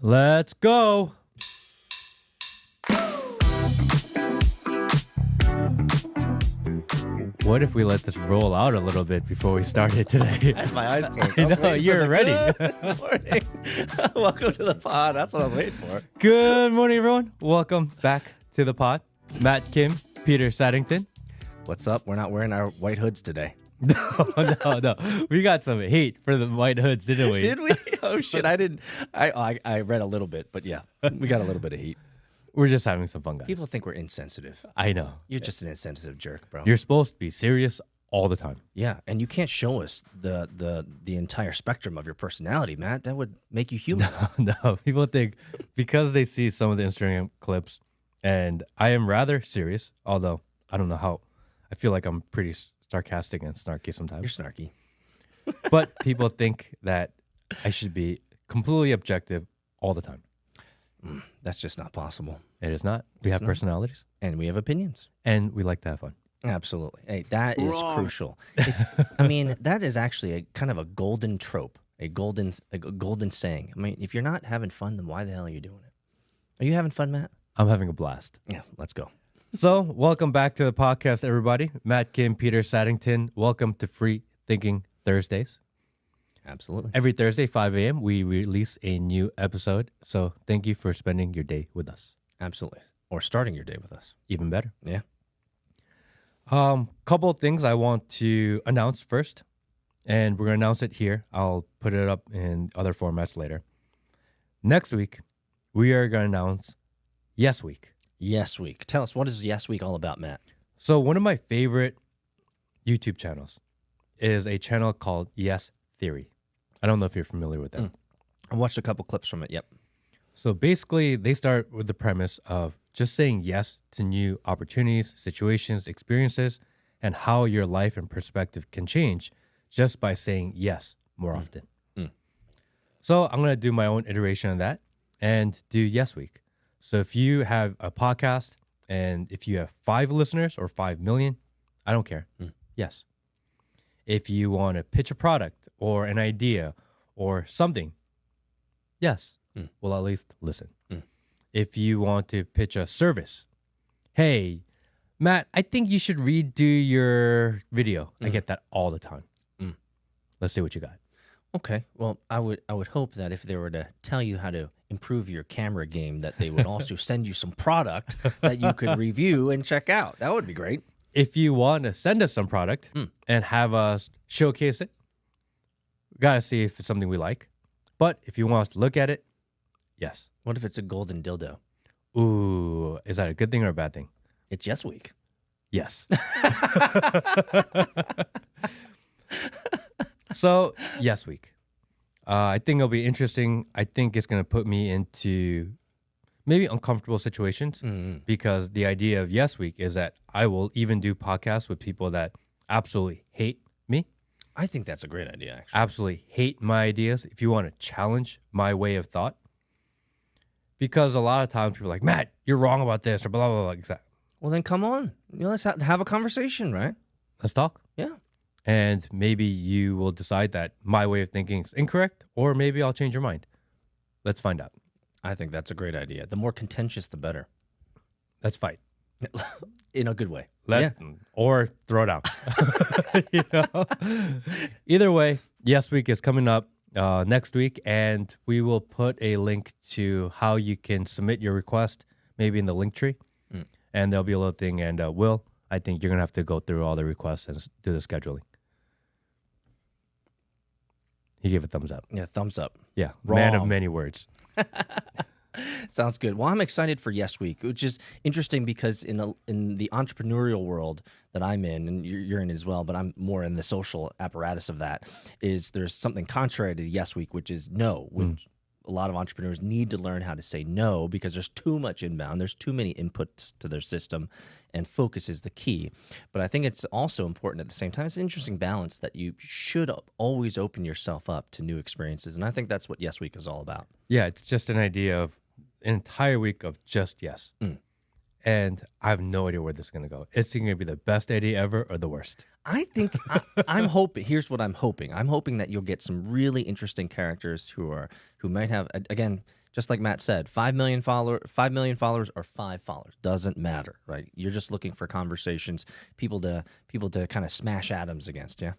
Let's go. What if we let this roll out a little bit before we started today? I had my eyes closed. I know, you're ready. Good morning. Welcome to the pod. That's what I was waiting for. Good morning, everyone. Welcome back to the pod. Matt Kim, Peter Saddington. What's up? We're not wearing our white hoods today. No. We got some hate for the white hoods, didn't we? Did we? Oh, shit. I didn't. I read a little bit, but yeah, we got a little bit of heat. We're just having some fun, guys. People think we're insensitive. I know. You're just an insensitive jerk, bro. You're supposed to be serious all the time. Yeah, and you can't show us the entire spectrum of your personality, Matt. That would make you human. No. People think because they see some of the Instagram clips, and I am rather serious, although I don't know how. I feel like I'm pretty sarcastic and snarky sometimes. You're snarky. But people think that I should be completely objective all the time. That's just not possible. It is not. We have personalities. And we have opinions. And we like to have fun. Absolutely. Hey, that is crucial. I mean, that is actually a kind of a golden trope, a golden saying. I mean, if you're not having fun, then why the hell are you doing it? Are you having fun, Matt? I'm having a blast. Yeah, let's go. So, welcome back to the podcast, everybody. Matt Kim, Peter Saddington. Welcome to Free Thinking Thursdays. Absolutely. Every Thursday, 5 a.m., we release a new episode. So, thank you for spending your day with us. Absolutely. Or starting your day with us. Even better. Yeah. Couple of things I want to announce first, and we're going to announce it here. I'll put it up in other formats later. Next week, we are going to announce Yes Week. Yes Week. Tell us, what is Yes Week all about, Matt? So one of my favorite YouTube channels is a channel called Yes Theory. I don't know if you're familiar with that. I watched a couple clips from it. Yep. So basically, they start with the premise of just saying yes to new opportunities, situations, experiences, and how your life and perspective can change just by saying yes more often. So I'm going to do my own iteration of that and do Yes Week. So if you have a podcast and if you have 5 listeners or 5 million, I don't care. Yes. If you want to pitch a product or an idea or something, yes. We'll at least listen. If you want to pitch a service, hey, Matt, I think you should redo your video. I get that all the time. Let's see what you got. Okay. Well, I would hope that if they were to tell you how to improve your camera game, that they would also send you some product that you could review and check out. That would be great. If you want to send us some product and have us showcase it, got to see if it's something we like. But if you want us to look at it, yes. What if it's a golden dildo? Ooh, is that a good thing or a bad thing? It's Yes Week. Yes. So, Yes Week. I think it'll be interesting. I think it's going to put me into maybe uncomfortable situations because the idea of Yes Week is that I will even do podcasts with people that absolutely hate me. I think that's a great idea, actually. Absolutely hate my ideas. If you want to challenge my way of thought. Because a lot of times people are like, Matt, you're wrong about this or blah, blah, blah. Exactly. Well, then come on. Let's have a conversation, right? Let's talk. Yeah. And maybe you will decide that my way of thinking is incorrect, or maybe I'll change your mind. Let's find out. I think that's a great idea. The more contentious, the better. Let's fight. In a good way. Or throw down. You know? Either way, Yes Week is coming up next week, and we will put a link to how you can submit your request, maybe in the link tree. And there'll be a little thing. And Will, I think you're going to have to go through all the requests and do the scheduling. He gave a thumbs up. Yeah, thumbs up. Yeah, Wrong. Man of many words. Sounds good. Well, I'm excited for Yes Week, which is interesting because in the entrepreneurial world that I'm in, and you're in as well, but I'm more in the social apparatus of that, is there's something contrary to Yes Week, which is no, which a lot of entrepreneurs need to learn how to say no because there's too much inbound. There's too many inputs to their system, and focus is the key. But I think it's also important at the same time. It's an interesting balance that you should always open yourself up to new experiences. And I think that's what Yes Week is all about. Yeah, it's just an idea of an entire week of just yes. And I have no idea where this is going to go. It's going to be the best idea ever or the worst. I think I'm hoping. Here's what I'm hoping. I'm hoping that you'll get some really interesting characters who might have, again, Just like Matt said, 5 million followers or 5 followers doesn't matter, right? You're just looking for conversations, people to kind of smash atoms against. Yeah,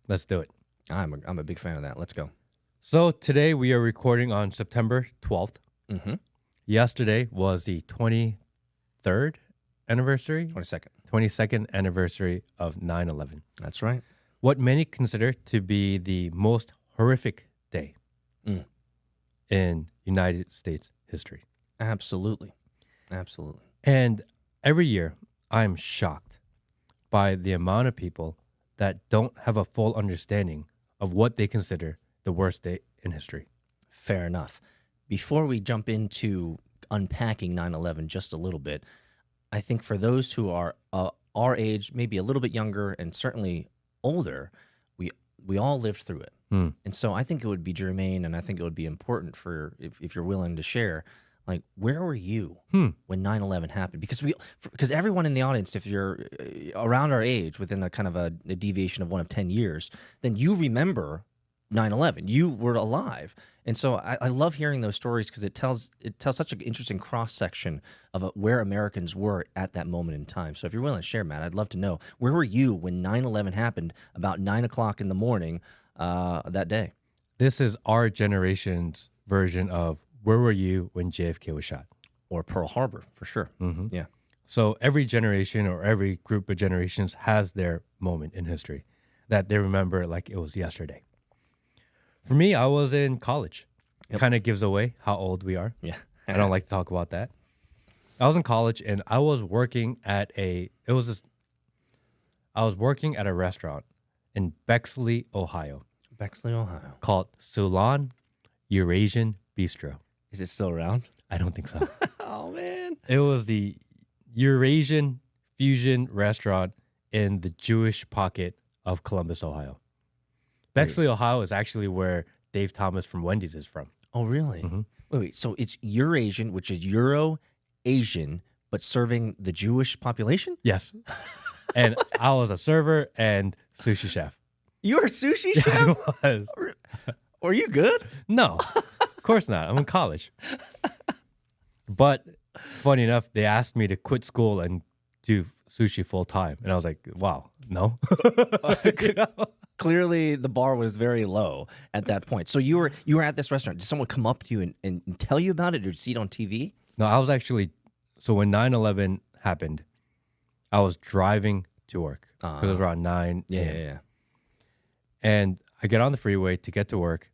Let's do it. I'm a big fan of that. Let's go. So today we are recording on September 12th. Mm-hmm. Yesterday was the 23rd anniversary, 22nd anniversary of 9/11. That's right. What many consider to be the most horrific day in United States history. Absolutely. And every year, I'm shocked by the amount of people that don't have a full understanding of what they consider the worst day in history. Fair enough. Before we jump into unpacking 9/11 just a little bit, I think for those who are our age, maybe a little bit younger, and certainly older, we all lived through it. And so I think it would be germane, and I think it would be important for if you're willing to share, like, where were you when 9/11 happened? Because everyone in the audience, if you're around our age, within a kind of a deviation of 1 of 10 years, then you remember 9/11. You were alive. And so I love hearing those stories because it tells such an interesting cross-section of where Americans were at that moment in time. So if you're willing to share, Matt, I'd love to know, where were you when 9/11 happened about 9 o'clock in the morning that day? This is our generation's version of where were you when JFK was shot? Or Pearl Harbor, for sure. Mm-hmm. Yeah. So every generation or every group of generations has their moment in history that they remember like it was yesterday. For me, I was in college. Yep. Kind of gives away how old we are. Yeah. I don't like to talk about that. I was in college and I was working at a restaurant in Bexley, Ohio. Bexley, Ohio. Called Ceylon Eurasian Bistro. Is it still around? I don't think so. Oh, man. It was the Eurasian fusion restaurant in the Jewish pocket of Columbus, Ohio. Bexley, Ohio is actually where Dave Thomas from Wendy's is from. Oh, really? Mm-hmm. Wait. So it's Eurasian, which is Euro-Asian, but serving the Jewish population? Yes. And I was a server and sushi chef. You were a sushi chef? I was. Were you good? No, of course not. I'm in college. But funny enough, they asked me to quit school and do sushi full time. And I was like, wow, no. Clearly, the bar was very low at that point. So you were at this restaurant. Did someone come up to you and tell you about it, or did you see it on TV? No, I was actually, so when 9/11 happened, I was driving to work because it was around 9 a.m. Yeah. And I get on the freeway to get to work,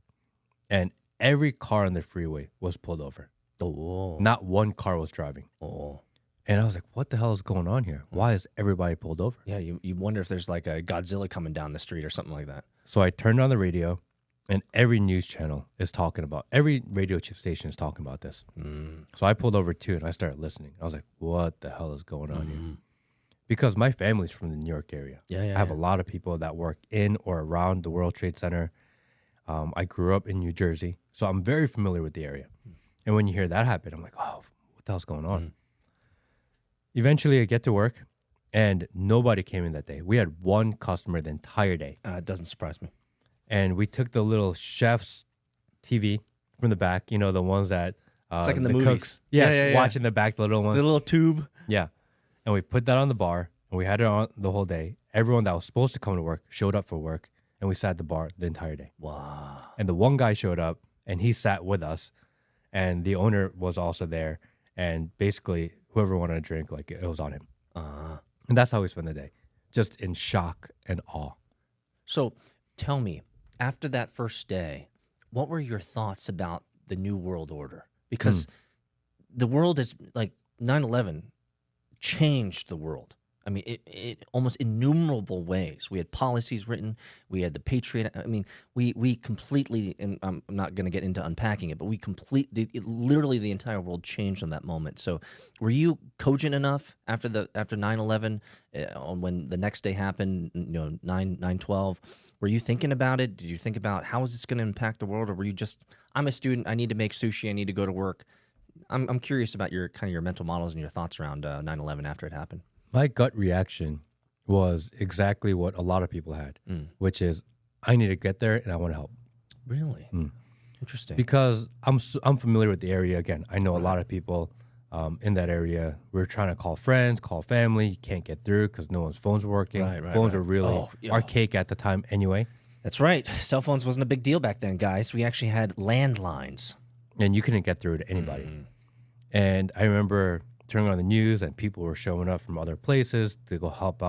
and every car on the freeway was pulled over. Oh. Not one car was driving. Oh. And I was like, what the hell is going on here? Why is everybody pulled over? Yeah, you wonder if there's like a Godzilla coming down the street or something like that. So I turned on the radio, and every news channel is talking about, every radio station is talking about this. So I pulled over too, and I started listening. I was like, what the hell is going on here? Because my family's from the New York area. Yeah. I have a lot of people that work in or around the World Trade Center. I grew up in New Jersey, so I'm very familiar with the area. And when you hear that happen, I'm like, oh, what the hell's going on? Eventually, I get to work, and nobody came in that day. We had one customer the entire day. It doesn't surprise me. And we took the little chef's TV from the back, you know, the ones that... it's like in the movies. Cooks, watching the back, the little one. The little tube. Yeah. And we put that on the bar, and we had it on the whole day. Everyone that was supposed to come to work showed up for work, and we sat at the bar the entire day. Wow. And the one guy showed up, and he sat with us, and the owner was also there, and basically whoever wanted a drink, like, it was on him. And that's how we spent the day, just in shock and awe. So tell me, after that first day, what were your thoughts about the New World Order? Because the world is like 9/11 changed the world. I mean, it almost innumerable ways. We had policies written. We had the Patriot. I mean, we completely, and I'm not going to get into unpacking it, but literally the entire world changed on that moment. So were you cogent enough after 9/11, when the next day happened, 9/12? Were you thinking about it? Did you think about how is this going to impact the world? Or were you just, I'm a student, I need to make sushi, I need to go to work? I'm curious about your mental models and your thoughts around 9/11 after it happened. My gut reaction was exactly what a lot of people had, which is, I need to get there and I want to help. Really? Interesting. because I'm familiar with the area. Again, I know a lot of people in that area. We're trying to call friends, call family. You can't get through because no one's phones were working. Phones were really archaic at the time anyway. That's right. Cell phones wasn't a big deal back then, guys. We actually had landlines. And you couldn't get through to anybody. And I remember turning on the news and people were showing up from other places to go help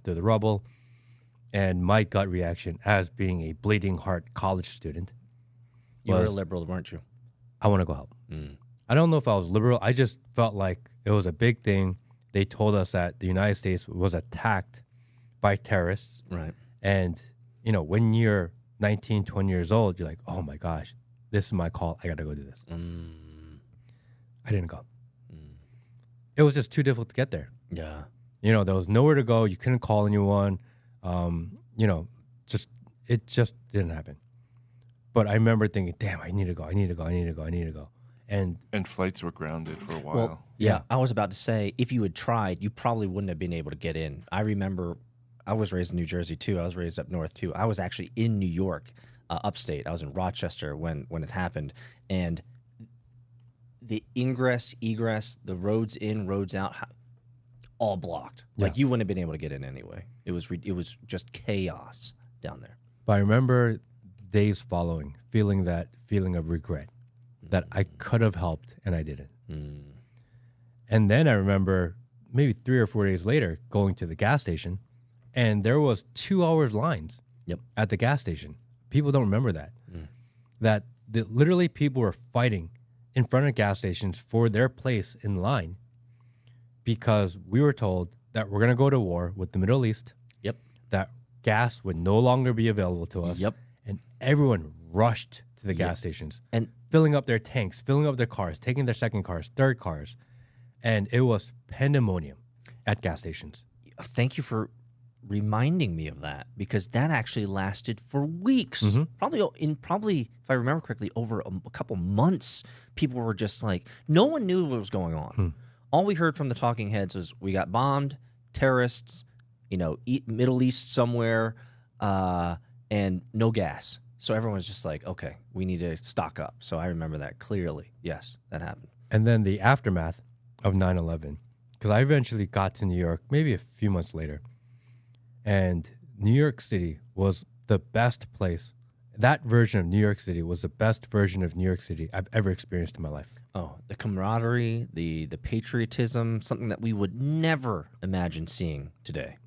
through the rubble. And my gut reaction as being a bleeding heart college student You were a was, liberal, weren't you? I want to go help. I don't know if I was liberal. I just felt like it was a big thing. They told us that the United States was attacked by terrorists. Right. And, you know, when you're 19, 20 years old, you're like, oh my gosh, this is my call. I got to go do this. I didn't go. It was just too difficult to get there. Yeah. You know, there was nowhere to go. You couldn't call anyone. You know, it just didn't happen. But I remember thinking, damn, I need to go. And flights were grounded for a while. Well, yeah, I was about to say, if you had tried, you probably wouldn't have been able to get in. I remember I was raised in New Jersey, too. I was raised up north, too. I was actually in New York, upstate. I was in Rochester when it happened. And the ingress, egress, the roads in, roads out, all blocked. Like, you wouldn't have been able to get in anyway. It was just chaos down there. But I remember days following, feeling that feeling of regret that I could have helped and I didn't. And then I remember maybe 3 or 4 days later going to the gas station, and there was 2 hours lines at the gas station. People don't remember that. That literally people were fighting in front of gas stations for their place in line because we were told that we're going to go to war with the Middle East, that gas would no longer be available to us, and everyone rushed to the gas stations and filling up their tanks, filling up their cars, taking their second cars, third cars, and it was pandemonium at gas stations. Thank you for reminding me of that, because that actually lasted for weeks. Probably, if I remember correctly, over a couple months. People were just like, no one knew what was going on. All we heard from the talking heads was we got bombed, terrorists, you know, Middle East somewhere, and no gas. So everyone's just like, okay, we need to stock up. So I remember that clearly. Yes, that happened. And then the aftermath of 9/11, because I eventually got to New York maybe a few months later, and New York City was the best place. That version of New York City was the best version of New York City I've ever experienced in my life. Oh, the camaraderie, the patriotism, something that we would never imagine seeing today.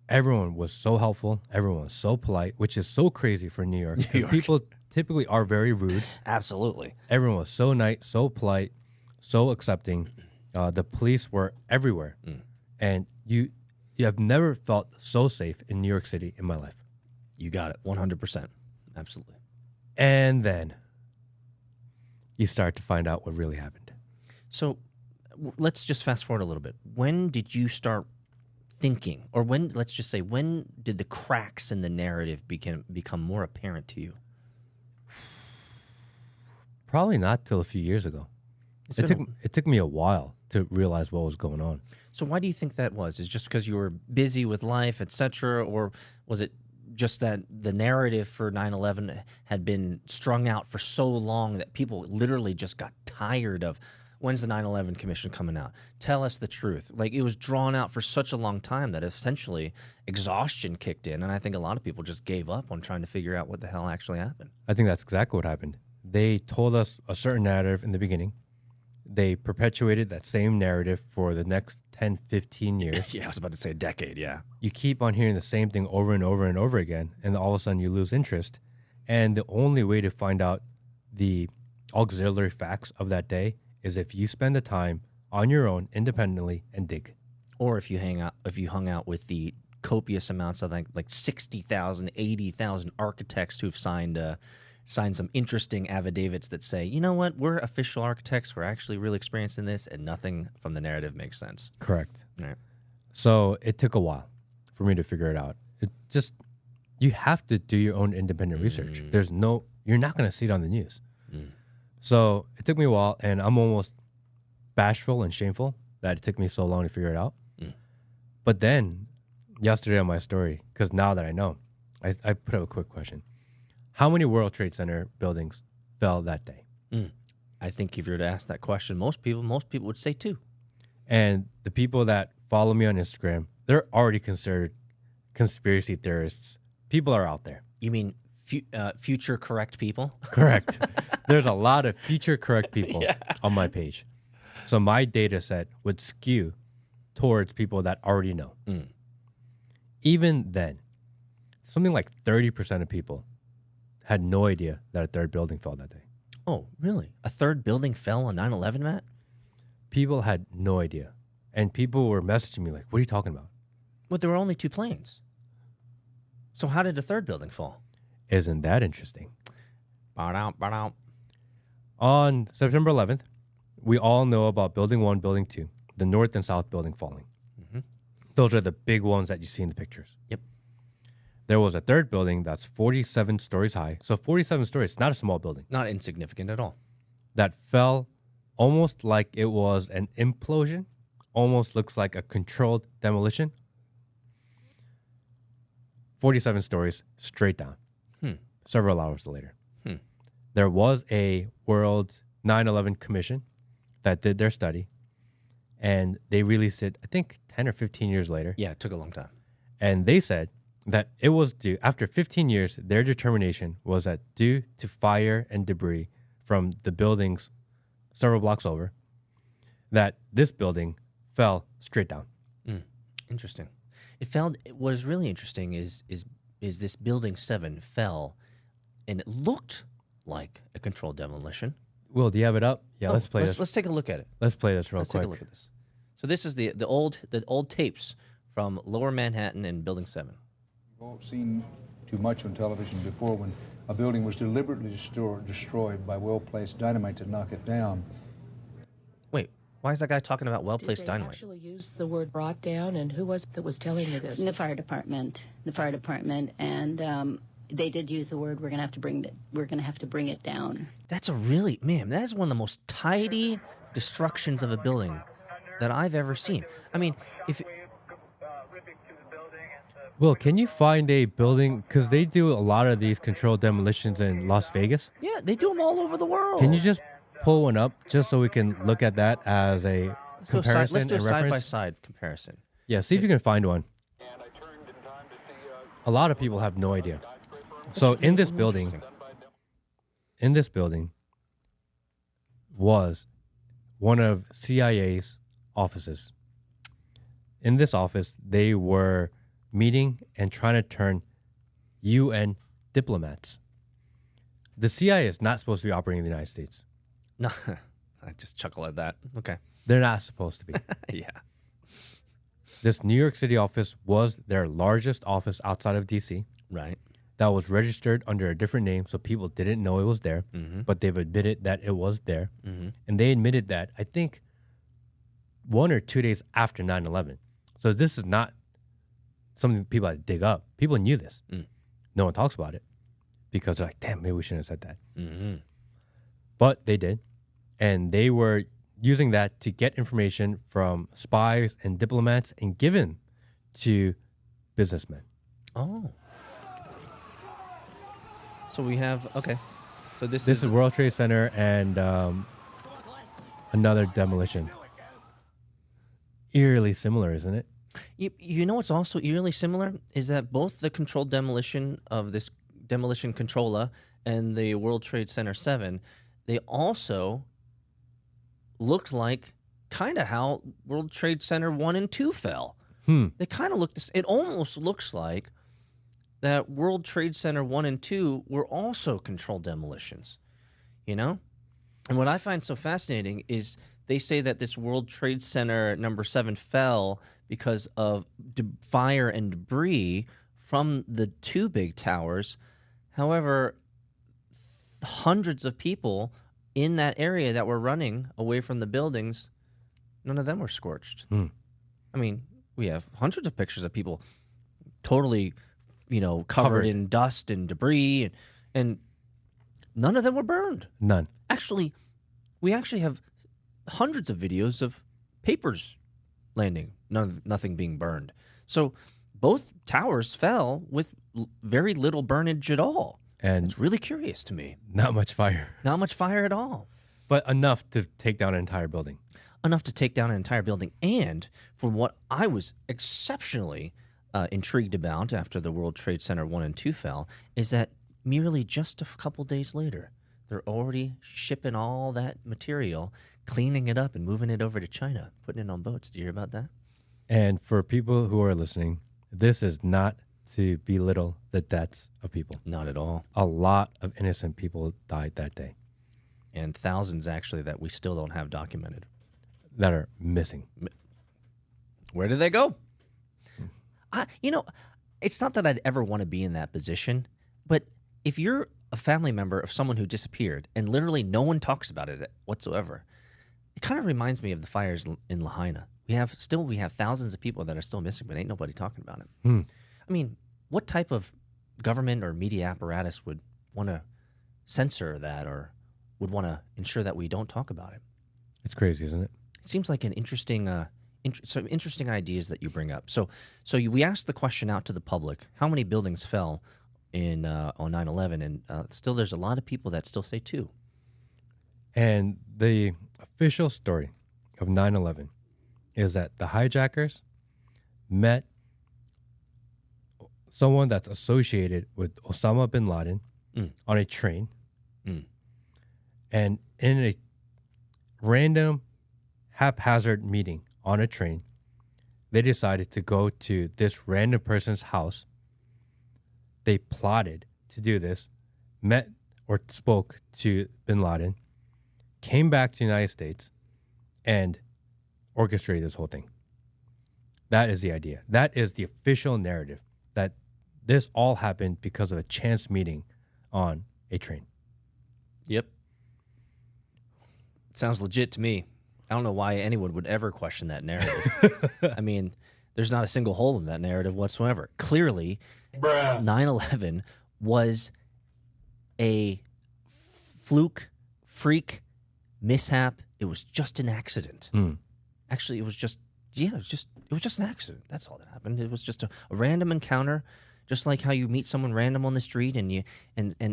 Everyone was so helpful. Everyone was so polite, which is so crazy for New York. People typically are very rude. Absolutely. Everyone was so nice, so polite, so accepting. The police were everywhere. And you have never felt so safe in New York City in my life. You got it. 100%. Absolutely. And then you start to find out what really happened. So let's just fast forward a little bit. When did you start thinking, or let's just say, when did the cracks in the narrative become more apparent to you? Probably not till a few years ago. It took me a while to realize what was going on. So why do you think that was? Is it just because you were busy with life, etc., or was it just that the narrative for 9/11 had been strung out for so long that people literally just got tired of, when's the 9/11 Commission coming out? Tell us the truth. Like, it was drawn out for such a long time that essentially exhaustion kicked in, and I think a lot of people just gave up on trying to figure out what the hell actually happened. I think that's exactly what happened. They told us a certain narrative in the beginning. They perpetuated that same narrative for the next 10, 15 years. Yeah, I was about to say a decade, yeah. You keep on hearing the same thing over and over and over again, and all of a sudden you lose interest. And the only way to find out the auxiliary facts of that day is if you spend the time on your own independently and dig. Or if you hung out with the copious amounts of like 60,000, 80,000 architects who've signed some interesting affidavits that say, you know what, we're official architects, we're actually really experienced in this, and nothing from the narrative makes sense. Correct. Right. So it took a while for me to figure it out. You have to do your own independent research. You're not going to see it on the news. So it took me a while, and I'm almost bashful and shameful that it took me so long to figure it out. But then yesterday on my story, because now that I know, I put up a quick question. How many World Trade Center buildings fell that day? I think if you were to ask that question, most people would say 2. And the people that follow me on Instagram, they're already considered conspiracy theorists. People are out there. You mean future correct people? Correct. There's a lot of future correct people on my page. So my data set would skew towards people that already know. Even then, something like 30% of people had no idea that a third building fell that day. Oh, really? A third building fell on 9/11, Matt? People had no idea. And people were messaging me like, what are you talking about? But there were only 2 planes. So how did a third building fall? Isn't that interesting? Ba-dum. On September 11th, we all know about Building 1, Building 2, the north and south building falling. Those are the big ones that you see in the pictures. Yep. There was a third building that's 47 stories high. So 47 stories, not a small building. Not insignificant at all. That fell almost like it was an implosion, almost looks like a controlled demolition. 47 stories straight down. Several hours later. There was a World 9/11 Commission that did their study, and they released it, I think, 10 or 15 years later. Yeah, it took a long time. And they said that it was due, after 15 years, their determination was that due to fire and debris from the buildings several blocks over, that this building fell straight down. Interesting. It fell. What is really interesting is this building 7 fell, and it looked like a controlled demolition. Will, do you have it up? Yeah, let's play this. Let's take a look at it. Let's play this real Let's quick. take a look at this. So this is the old tapes from Lower Manhattan and Building 7. We've all seen too much on television before when a building was deliberately destroyed by well-placed dynamite to knock it down. Wait, why is that guy talking about well-placed Did they dynamite? actually use the word brought down, and who was it that was telling you this? The fire department, and they did use the word. We're gonna have to bring it down. That's that is one of the most tidy destructions of a building that I've ever seen. I mean, Will, can you find a building, because they do a lot of these controlled demolitions in Las Vegas. yeah, they do them all over the world. Can you just pull one up just so we can look at that as a comparison Let's do a and reference? side-by-side comparison. Yeah, see if you can find one. A lot of people have no idea. So in this building was one of CIA's offices. In this office, they were meeting and trying to turn UN diplomats. The CIA is not supposed to be operating in the United States. No, I just chuckle at that. Okay. They're not supposed to be. Yeah. This New York City office was their largest office outside of DC. Right. That was registered under a different name, so people didn't know it was there, but they've admitted that it was there. And they admitted that, I think, 1 or 2 days after 9/11. So this is not something people had to dig up. People knew this. No one talks about it because they're like, damn, maybe we shouldn't have said that. But they did. And they were using that to get information from spies and diplomats and given to businessmen. Oh. So we have, okay. So this This is World Trade Center and another demolition. Eerily similar, isn't it? You know what's also eerily similar is that both the controlled demolition of this demolition controller and the World Trade Center 7, they also looked like kind of how World Trade Center 1 and 2 fell. They kind of look this. It almost looks like that World Trade Center 1 and 2 were also controlled demolitions, you know? And what I find so fascinating is they say that this World Trade Center number 7 fell because of fire and debris from the 2 big towers. However, hundreds of people in that area that were running away from the buildings, none of them were scorched. I mean, we have hundreds of pictures of people totally, covered in dust and debris, and none of them were burned. None. Actually, we have hundreds of videos of papers landing, nothing being burned. So both towers fell with very little burnage at all. And It's really curious to me. not much fire, Not much fire at all. but enough to take down an entire building. Enough to take down an entire building. And from what I was exceptionally intrigued about after the World Trade Center 1 and 2 fell, is that merely just a couple days later, they're already shipping all that material, cleaning it up, and moving it over to China, putting it on boats. Did you hear about that? And for people who are listening, this is not to belittle the deaths of people. Not at all. A lot of innocent people died that day And thousands, actually, that we still don't have documented. that are missing. Where did they go? It's not that I'd ever want to be in that position, but if you're a family member of someone who disappeared and literally no one talks about it whatsoever, it kind of reminds me of the fires in Lahaina. We have thousands of people that are still missing, but ain't nobody talking about it. I mean, what type of government or media apparatus would want to censor that or would want to ensure that we don't talk about it? It's crazy, isn't it? It seems like an interesting, some interesting ideas that you bring up. So we asked the question out to the public: how many buildings fell on 9/11? And still, there's a lot of people that still say 2. And the official story of 9/11 is that the hijackers met someone that's associated with Osama bin Laden on a train. And in a random haphazard meeting on a train, they decided to go to this random person's house. They plotted to do this, met or spoke to bin Laden, came back to the United States, and orchestrated this whole thing. That is the idea. That is the official narrative, that this all happened because of a chance meeting on a train. Yep. Sounds legit to me. I don't know why anyone would ever question that narrative. I mean, there's not a single hole in that narrative whatsoever. Clearly, 9/11 was a fluke, freak, mishap. It was just an accident. Actually, it was just an accident. That's all that happened. It was just a random encounter, just like how you meet someone random on the street, and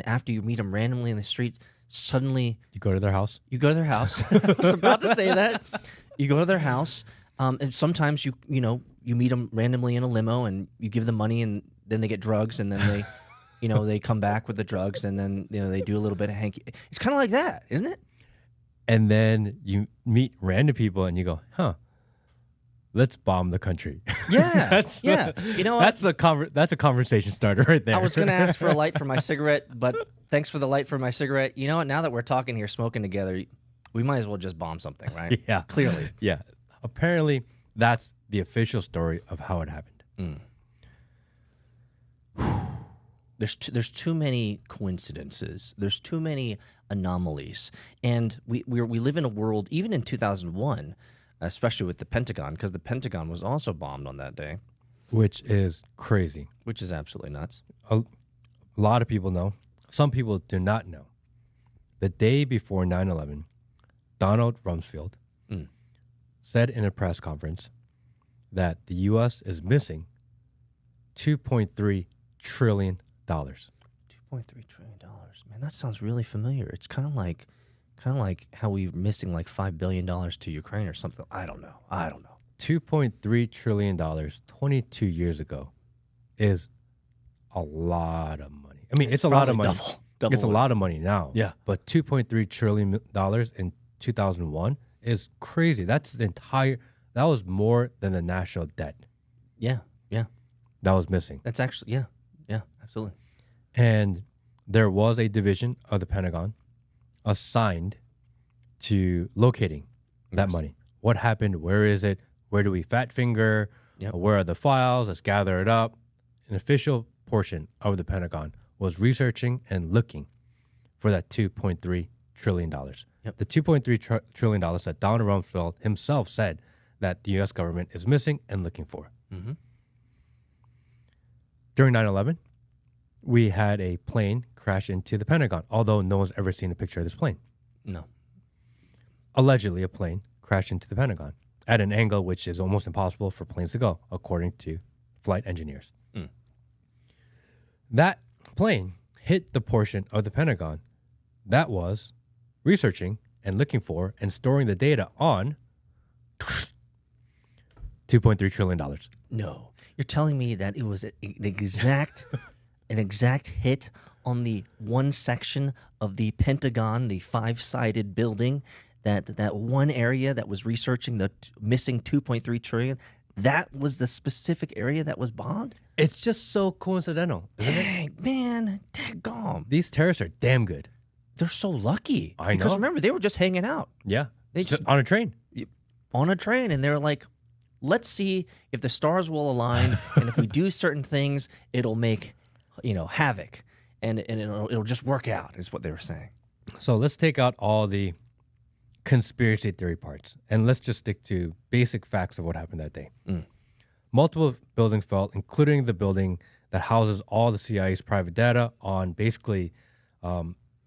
after you meet them randomly in the street, suddenly You go to their house. you go to their house. I was about to say that. You go to their house, and sometimes you meet them randomly in a limo, and you give them money, and then they get drugs, and then they, they come back with the drugs, and then they do a little bit of hanky. It's kind of like that, isn't it? And then you meet random people and you go, let's bomb the country. Yeah, yeah. You know what? That's a conversation starter right there. I was going to ask for a light for my cigarette, but thanks for the light for my cigarette. You know what? Now that we're talking here, smoking together, we might as well just bomb something, right? Yeah. Clearly. Yeah. Apparently, that's the official story of how it happened. There's too many coincidences. There's too many anomalies, and we live in a world, even in 2001, especially with the Pentagon, because the Pentagon was also bombed on that day, Which is crazy. which is absolutely nuts. A lot of people know. Some people do not know. The day before 9/11, Donald Rumsfeld said in a press conference that the U.S. is missing $2.3 trillion. $2.3 trillion, man, that sounds really familiar. It's kind of like how we're missing like $5 billion to Ukraine or something. I don't know. $2.3 trillion 22 years ago is a lot of money. I mean, it's a lot of money. Double It's a lot of money now. Yeah. But $2.3 trillion in 2001 is crazy. That was more than the national debt Yeah, that was missing. that's actually yeah, absolutely. And there was a division of the Pentagon assigned to locating that money. What happened? Where is it? Where do we fat finger? Yep. Where are the files? Let's gather it up. An official portion of the Pentagon was researching and looking for that $2.3 trillion. Yep. The $2.3 trillion that Donald Rumsfeld himself said that the U.S. government is missing and looking for. Mm-hmm. During 9/11, we had a plane crash into the Pentagon, although no one's ever seen a picture of this plane. No. Allegedly, a plane crashed into the Pentagon at an angle which is almost impossible for planes to go, according to flight engineers. That plane hit the portion of the Pentagon that was researching and looking for and storing the data on $2.3 trillion. No, you're telling me that it was an exact hit on the one section of the Pentagon, the 5-sided building, that one area that was researching the missing 2.3 trillion. That was the specific area that was bombed? It's just so coincidental. Dang, man. Daggone. These terrorists are damn good. They're so lucky. I Because know. remember, they were just hanging out. Yeah. They just on a train. on a train, and they're like, let's see if the stars will align, and if we do certain things, it'll make, havoc, and it'll just work out, is what they were saying. So let's take out all the conspiracy theory parts, and let's just stick to basic facts of what happened that day. Multiple buildings fell, including the building that houses all the CIA's private data on basically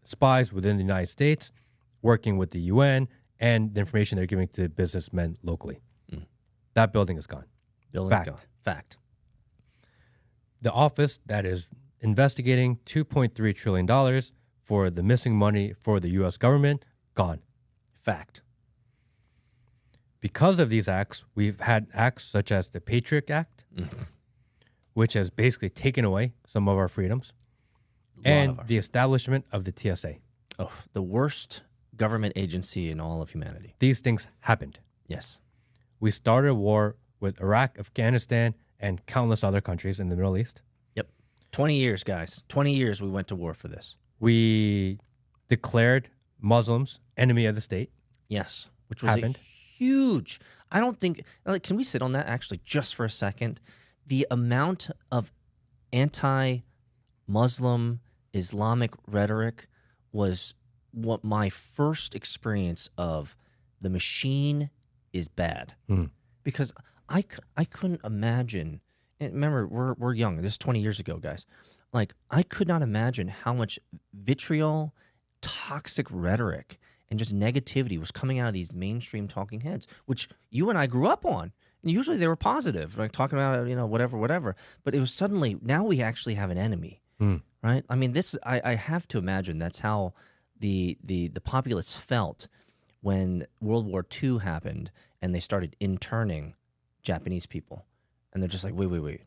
spies within the United States, working with the UN, and the information they're giving to businessmen locally. That building is gone. Building's Fact. gone. Fact. The office that is investigating $2.3 trillion for the missing money for the U.S. government, gone. Fact. Because of these acts, we've had acts such as the Patriot Act, which has basically taken away some of our freedoms, and the establishment of the TSA. Oh, the worst government agency in all of humanity. These things happened. Yes. We started a war with Iraq, Afghanistan, and countless other countries in the Middle East. Yep. 20 years, guys. 20 years we went to war for this. We declared Muslims enemy of the state. Yes. Which was Happened. huge. I don't think, can we sit on that actually just for a second? The amount of anti-Muslim Islamic rhetoric was what my first experience of the machine is bad. Because I couldn't imagine, and remember, we're young. This is 20 years ago, guys. Like, I could not imagine how much vitriol, toxic rhetoric, and just negativity was coming out of these mainstream talking heads, which you and I grew up on. And usually they were positive, like talking about, whatever. But it was suddenly, now we actually have an enemy, right? I mean, I have to imagine that's how the populace felt when World War II happened and they started interning Japanese people. And they're just like, wait,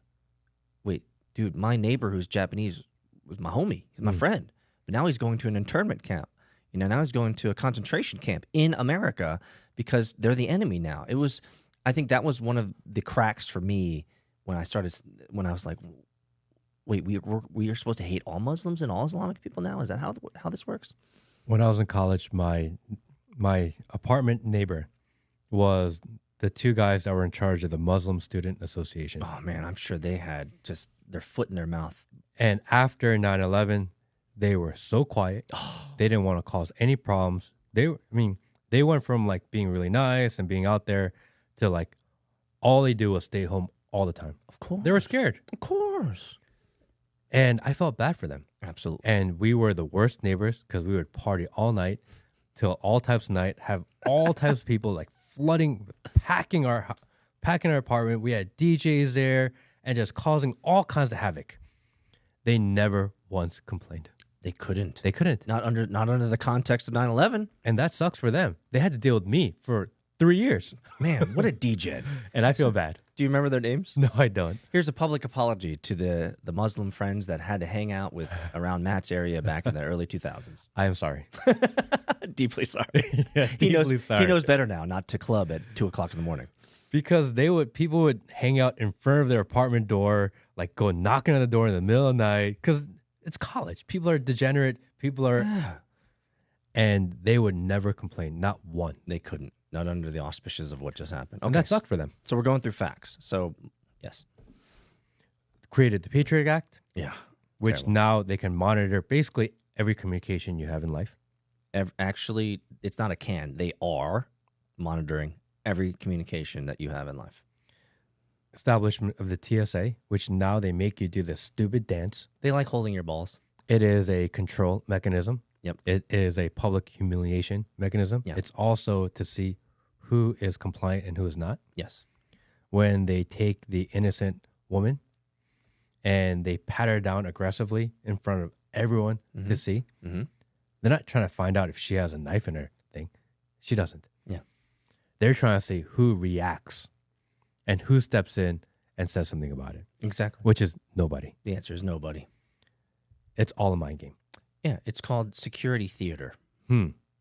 dude, my neighbor who's Japanese was my homie, he's my friend. But now he's going to an internment camp. Now he's going to a concentration camp in America because they're the enemy now. I think that was one of the cracks for me when I was like, wait, we are supposed to hate all Muslims and all Islamic people now? Is that how this works? When I was in college, my apartment neighbor was the two guys that were in charge of the Muslim Student Association. Oh, man, I'm sure they had just their foot in their mouth. And after 9/11, they were so quiet. They didn't want to cause any problems. They went from like being really nice and being out there to like all they do was stay home all the time. Of course. They were scared. Of course. And I felt bad for them. Absolutely. And we were the worst neighbors because we would party all night till all types of night, have all types of people like flooding, packing our apartment. We had DJs there and just causing all kinds of havoc. They never once complained. They couldn't. Not under the context of 9/11. And that sucks for them. They had to deal with me for 3 years. Man, what a degen. And I feel bad. Do you remember their names? No, I don't. Here's a public apology to the Muslim friends that had to hang out with around Matt's area back in the early 2000s. I am sorry. Deeply sorry. Yeah, deeply sorry. He knows better now not to club at 2 o'clock in the morning. Because people would hang out in front of their apartment door, like go knocking on the door in the middle of the night. Because it's college. People are degenerate. People are... Yeah. And they would never complain. Not one. They couldn't. Not under the auspices of what just happened. And that sucked for them. So we're going through facts. So, yes. Created the Patriot Act. Yeah. Which Terrible. now they can monitor basically every communication you have in life. Actually, it's not a can. They are monitoring every communication that you have in life. Establishment of the TSA, which now they make you do this stupid dance. They like holding your balls. It is a control mechanism. Yep. It is a public humiliation mechanism. Yeah. It's also to see who is compliant and who is not. Yes. When they take the innocent woman and they pat her down aggressively in front of everyone to see. Mm-hmm. They're not trying to find out if she has a knife in her thing. She doesn't. Yeah. They're trying to see who reacts and who steps in and says something about it, Exactly. which is nobody. The answer is nobody. It's all a mind game. Yeah, it's called security theater.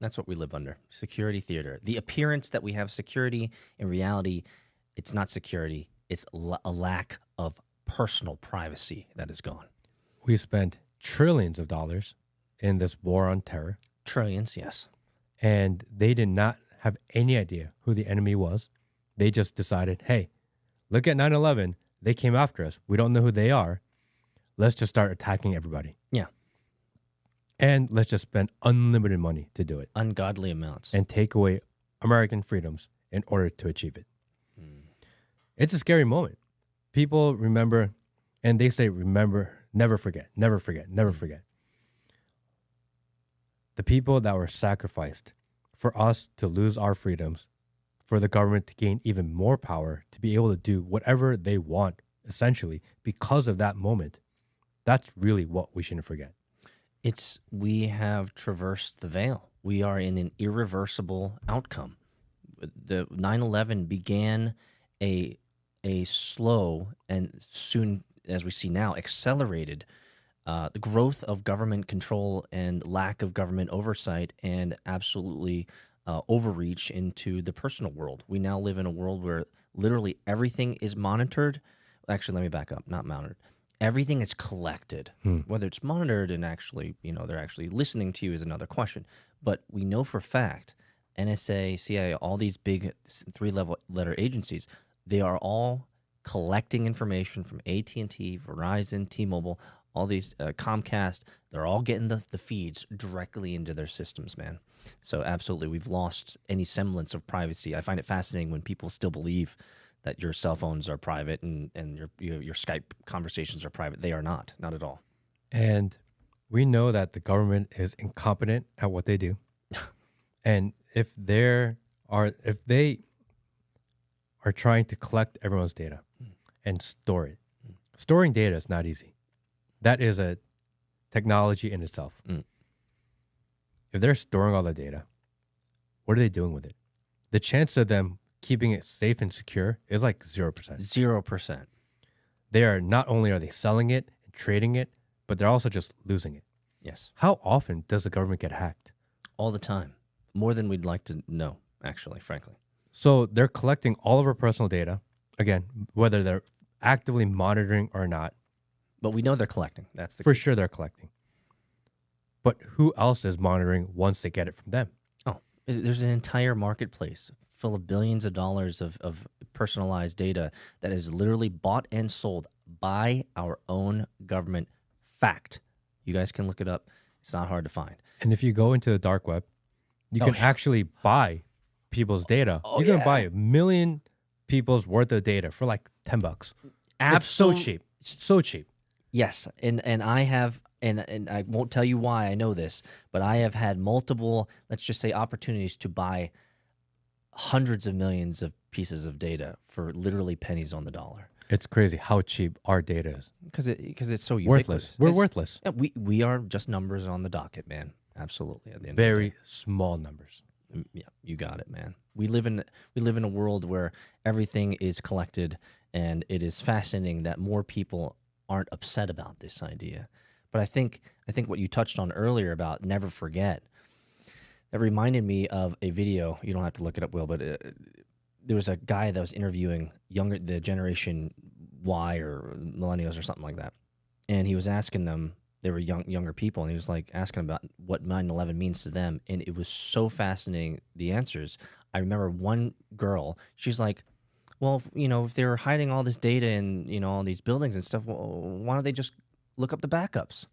That's what we live under. Security theater. The appearance that we have security, in reality, it's not security. It's a lack of personal privacy that is gone. We spent trillions of dollars in this war on terror, Trillions, yes. and they did not have any idea who the enemy was. They just decided, hey, look at 9/11. They came after us. We don't know who they are. Let's just start attacking everybody. Yeah. And let's just spend unlimited money to do it Ungodly amounts. and take away American freedoms in order to achieve it. It's a scary moment. People remember, and they say, remember, never forget, never forget, never forget. The people that were sacrificed for us to lose our freedoms, for the government to gain even more power, to be able to do whatever they want, essentially, because of that moment. That's really what we shouldn't forget. We have traversed the veil. We are in an irreversible outcome. The 9/11 began a slow and soon, as we see now, accelerated the growth of government control and lack of government oversight and absolutely overreach into the personal world. We now live in a world where literally everything is monitored. Actually, let me back up. Not monitored. Everything is collected. Whether it's monitored and actually, they're actually listening to you is another question. But we know for a fact, NSA, CIA, all these big three-letter agencies, they are all collecting information from AT&T, Verizon, T-Mobile, all these Comcast. They're all getting the feeds directly into their systems, man. So absolutely, we've lost any semblance of privacy. I find it fascinating when people still believe that your cell phones are private and your Skype conversations are private. They are not at all. And we know that the government is incompetent at what they do. And if they are trying to collect everyone's data and store it, storing data is not easy. That is a technology in itself. If they're storing all the data, what are they doing with it? The chance of them keeping it safe and secure is like 0%. 0%. They are not only are they selling it and trading it, but they're also just losing it. Yes. How often does the government get hacked? All the time. More than we'd like to know, actually, frankly. So they're collecting all of our personal data, again, whether they're actively monitoring or not. But we know they're collecting. That's the For key. sure they're collecting. But who else is monitoring once they get it from them? Oh, there's an entire marketplace full of billions of dollars of personalized data that is literally bought and sold by our own government. Fact. You guys can look it up. It's not hard to find. And if you go into the dark web, you can actually buy people's data. You can buy 1 million people's worth of data for like $10. It's so cheap. So cheap. Yes, and I have, and I won't tell you why I know this, but I have had multiple, let's just say, opportunities to buy hundreds of millions of pieces of data for literally pennies on the dollar. It's crazy how cheap our data is. Because it's so Worthless. ubiquitous. We're worthless. Yeah, we are just numbers on the docket, man. Absolutely. At the end Very of small numbers. the day. Yeah, you got it, man. We live in a world where everything is collected, and it is fascinating that more people aren't upset about this idea. But I think what you touched on earlier about never forget, that reminded me of a video. You don't have to look it up, Will, but there was a guy that was interviewing the generation Y or millennials or something like that, and he was asking them. They were younger people, and he was like asking about what 9/11 means to them, and it was so fascinating, the answers. I remember one girl, she's like, well, if they're hiding all this data in, all these buildings and stuff, well, why don't they just look up the backups?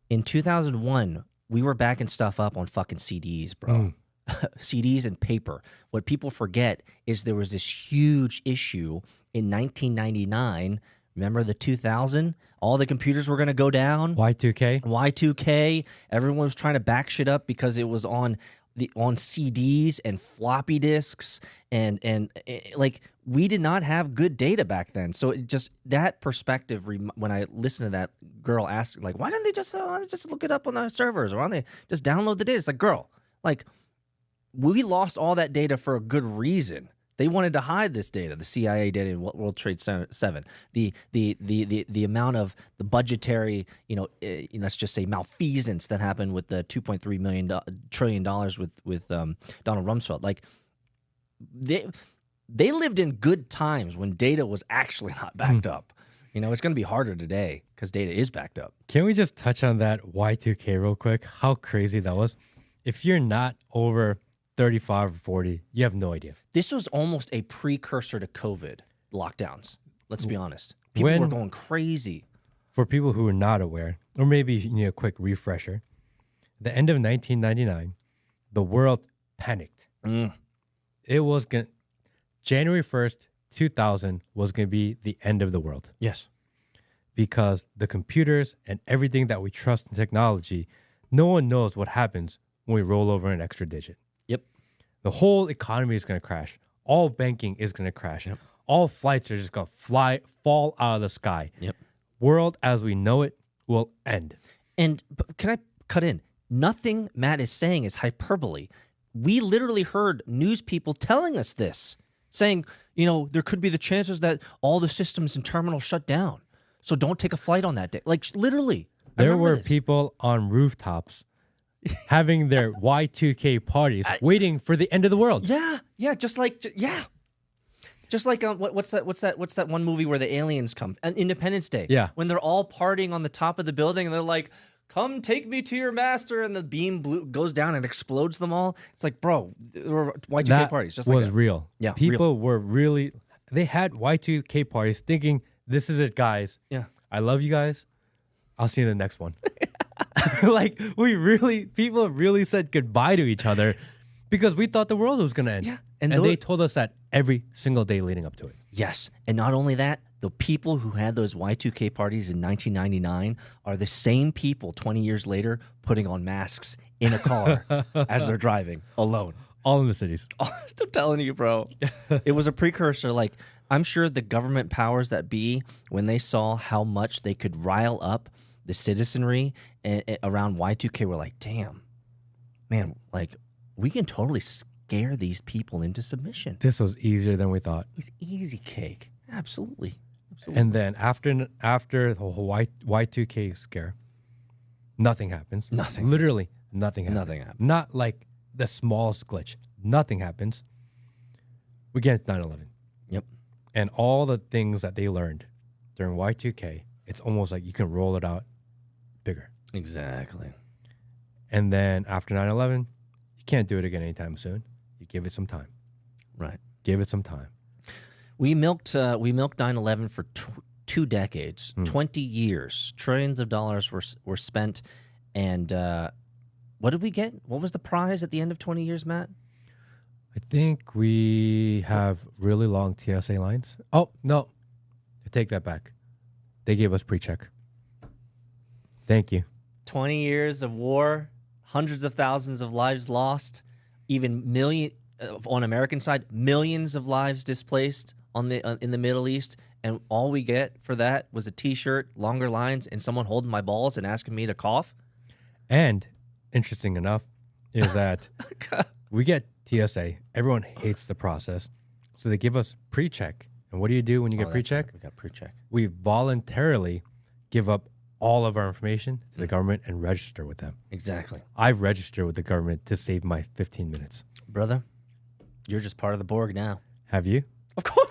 In 2001, we were backing stuff up on fucking CDs, bro. CDs and paper. What people forget is there was this huge issue in 1999. Remember the 2000? All the computers were going to go down. Y2K? Y2K. Everyone was trying to back shit up because it was on on CDs and floppy disks, and like we did not have good data back then. So it just that perspective. When I listen to that girl ask, like, why don't they just look it up on the servers, or why don't they just download the data? It's like, girl, like we lost all that data for a good reason. They wanted to hide this data, the CIA data in World Trade 7, the amount of the budgetary, let's just say malfeasance that happened with the $2.3 trillion with Donald Rumsfeld. Like they lived in good times when data was actually not backed up. It's going to be harder today because data is backed up. Can we just touch on that Y2K real quick? How crazy that was. If you're not over 35 or 40, you have no idea. This was almost a precursor to COVID lockdowns. Let's be honest. People were going crazy. For people who are not aware, or maybe a quick refresher, the end of 1999, the world panicked. It was January 1st, 2000 was going to be the end of the world. Yes. Because the computers and everything that we trust in technology, no one knows what happens when we roll over an extra digit. Yep. The whole economy is going to crash. All banking is going to crash. Yep. All flights are just going to fall out of the sky. Yep. World as we know it will end. And can I cut in? Nothing Matt is saying is hyperbole. We literally heard news people telling us this, saying, there could be the chances that all the systems and terminals shut down. So don't take a flight on that day. Like literally. There were people on rooftops having their Y2K parties, waiting for the end of the world. Yeah, just like what's that one movie where the aliens come? Independence Day. Yeah, when they're all partying on the top of the building and they're like, "Come take me to your master," and the beam goes down and explodes them all. It's like, bro, there were Y2K parties. Just was like real. Yeah, people were really. They had Y2K parties, thinking, "This is it, guys. Yeah, I love you guys. I'll see you in the next one." Like people really said goodbye to each other because we thought the world was going to end. Yeah. And they told us that every single day leading up to it. Yes. And not only that, the people who had those Y2K parties in 1999 are the same people 20 years later putting on masks in a car as they're driving alone. All in the cities. I'm telling you, bro. It was a precursor. Like, I'm sure the government powers that be, when they saw how much they could rile up the citizenry around Y2K, were like, damn, man, like, we can totally scare these people into submission. This was easier than we thought. It's easy cake. Absolutely. And then after the whole Y2K scare, nothing happens. Nothing. Literally nothing happens. Nothing happens. Not like the smallest glitch. Nothing happens. We get 9/11. Yep. And all the things that they learned during Y2K, it's almost like you can roll it out bigger. Exactly. And then after 9/11, you can't do it again anytime soon. You give it some time. Right. Give it some time. We milked 9/11 for 2 decades, 20 years. Trillions of dollars were spent. And what did we get? What was the prize at the end of 20 years, Matt? I think we have really long TSA lines. Oh, no. I take that back. They gave us pre-check. Thank you. 20 years of war, hundreds of thousands of lives lost, even on American side, millions of lives displaced in the Middle East, and all we get for that was a T-shirt, longer lines, and someone holding my balls and asking me to cough. And interesting enough is that we get TSA. Everyone hates the process, so they give us pre-check. And what do you do when you get pre-check? Right. We got pre-check. We voluntarily give up all of our information to the government and register with them. Exactly. I've registered with the government to save my 15 minutes. Brother, you're just part of the Borg now. Have you? Of course.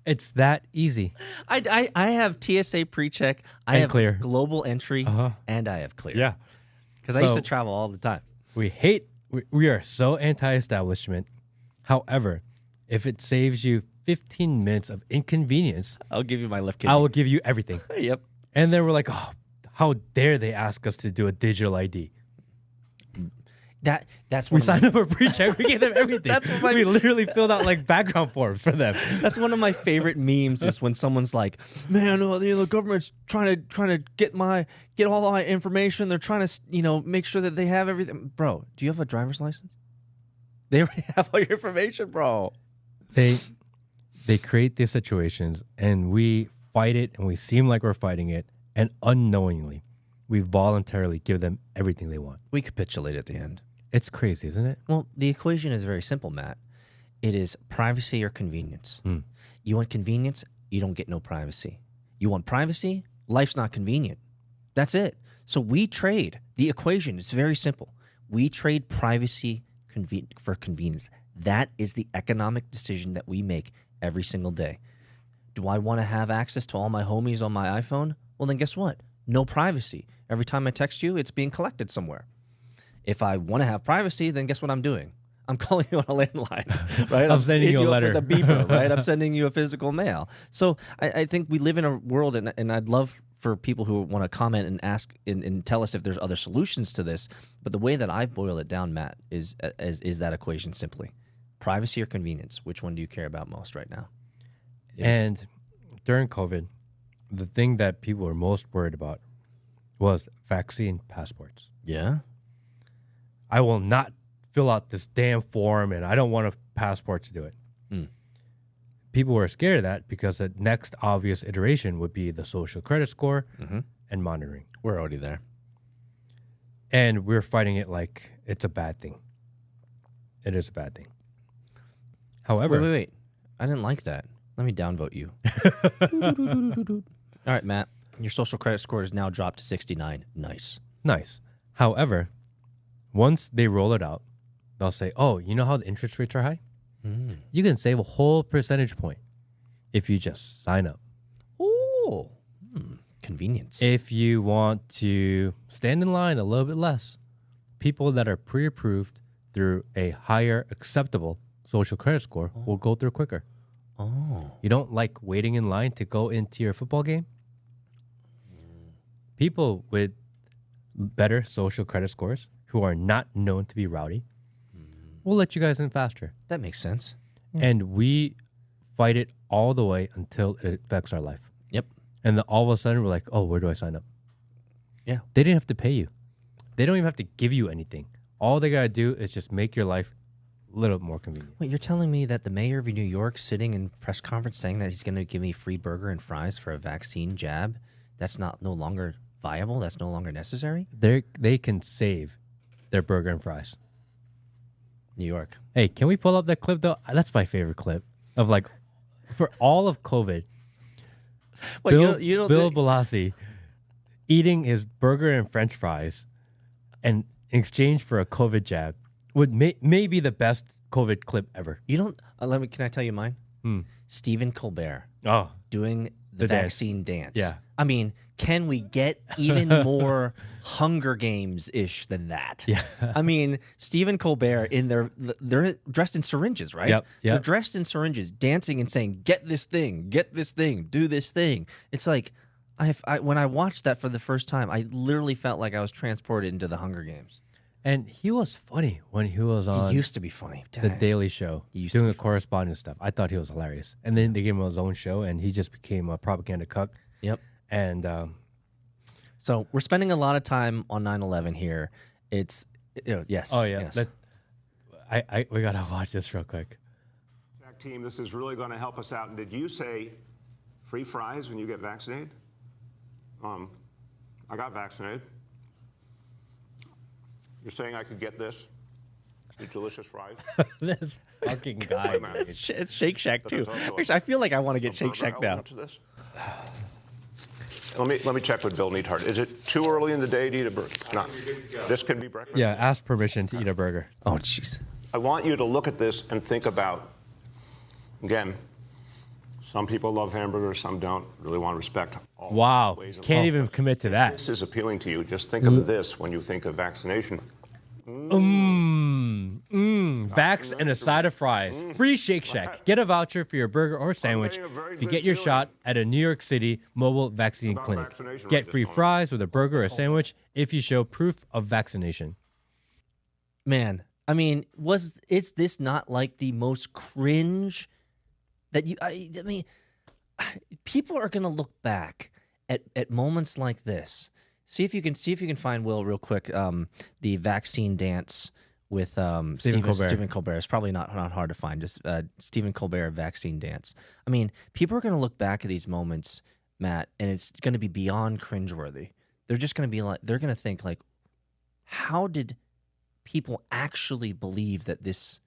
It's that easy. I have TSA pre-check. I have clear. Global entry, and I have clear. Yeah. Because I used to travel all the time. We are so anti-establishment. However, if it saves you 15 minutes of inconvenience, I'll give you my left kidney. I will give you everything. Yep. And then we're like, oh, how dare they ask us to do a digital ID? That's We one of my- signed up for pre-check. We gave them everything. That's what my- we literally filled out like background forms for them. That's one of my favorite memes is when someone's like, "Man, the government's trying to get all my information. They're trying to make sure that they have everything." Bro, do you have a driver's license? They already have all your information, bro. They create these situations, and we fight it, and we seem like we're fighting it, and unknowingly, we voluntarily give them everything they want. We capitulate at the end. It's crazy, isn't it? Well, the equation is very simple, Matt. It is privacy or convenience. You want convenience, you don't get no privacy. You want privacy, life's not convenient. That's it. So we trade. The equation is very simple. We trade privacy for convenience. That is the economic decision that we make every single day. Do I want to have access to all my homies on my iPhone? Well, then guess what? No privacy. Every time I text you, it's being collected somewhere. If I want to have privacy, then guess what I'm doing? I'm calling you on a landline, right? I'm sending you a hitting letter. up with a beeper, right? I'm sending you a physical mail. So I think we live in a world, and I'd love for people who want to comment and ask and tell us if there's other solutions to this. But the way that I boil it down, Matt, is that equation simply: privacy or convenience. Which one do you care about most right now? And during COVID, the thing that people were most worried about was vaccine passports. Yeah. I will not fill out this damn form, and I don't want a passport to do it. People were scared of that because the next obvious iteration would be the social credit score and monitoring. We're already there. And we're fighting it like it's a bad thing. It is a bad thing. However... Wait. I didn't like that. Let me downvote you. All right, Matt. Your social credit score is now dropped to 69. Nice. However, once they roll it out, they'll say, oh, you know how the interest rates are high? You can save a whole percentage point if you just sign up. Oh, convenience. If you want to stand in line a little bit less, people that are pre-approved through a higher acceptable social credit score will go through quicker. Oh. You don't like waiting in line to go into your football game? People with better social credit scores who are not known to be rowdy will let you guys in faster. That makes sense. And we fight it all the way until it affects our life. Yep. And then all of a sudden we're like, oh, where do I sign up? Yeah. They didn't have to pay you. They don't even have to give you anything. All they got to do is just make your life a little more convenient. Wait, you're telling me that the mayor of New York sitting in press conference saying that he's going to give me free burger and fries for a vaccine jab, that's no longer viable? That's no longer necessary? They can save their burger and fries. New York. Hey, can we pull up that clip, though? That's my favorite clip of, like, for all of COVID, Well, Bill Blassi eating his burger and french fries and in exchange for a COVID jab would may be the best COVID clip ever. You don't. Can I tell you mine? Stephen Colbert Oh, doing the dance. vaccine dance. Yeah. I mean, can we get even more Hunger Games-ish than that? Yeah. I mean, Stephen Colbert they're dressed in syringes, right? Yep. They're dressed in syringes, dancing and saying, "Get this thing, do this thing." It's like, when I watched that for the first time, I literally felt like I was transported into the Hunger Games. And he was funny when he was on He used to be funny. The Daily Show He used to doing be the correspondence stuff. I thought he was hilarious. And then they gave him his own show, and he just became a propaganda cuck. Yep. And So we're spending a lot of time on 9/11 here. It's yes. oh yeah, yes. we gotta watch this real quick. Team, this is really going to help us out. And did you say free fries when you get vaccinated? I got vaccinated. You're saying I could get this? These delicious fries? This fucking guy. It's Shake Shack too. There's also Actually, I feel like I want to get Shake burger Shack now. element to this? Let me check with Bill Neathart. Is it too early in the day to eat a burger? No. This can be breakfast? Yeah, ask permission to eat a burger. Oh, jeez. I want you to look at this and think about, again, some people love hamburgers, some don't. Really want to respect all Wow, ways and can't love. even commit to that. This is appealing to you. Just think of this when you think of vaccination. Vax and a side of fries. Free Shake Shack. Get a voucher for your burger or sandwich getting a very if you good get your feeling shot at a New York City mobile vaccine about clinic. vaccination Get right this free moment. fries with a burger or sandwich if you show proof of vaccination. Man, I mean, is this not like the most cringe that I mean, people are going to look back at moments like this. See if you can find, Will, real quick, the vaccine dance with Stephen Colbert. It's probably not hard to find. Just Stephen Colbert vaccine dance. I mean, people are going to look back at these moments, Matt, and it's going to be beyond cringeworthy. They're just going to be like, they're going to think like, how did people actually believe that this?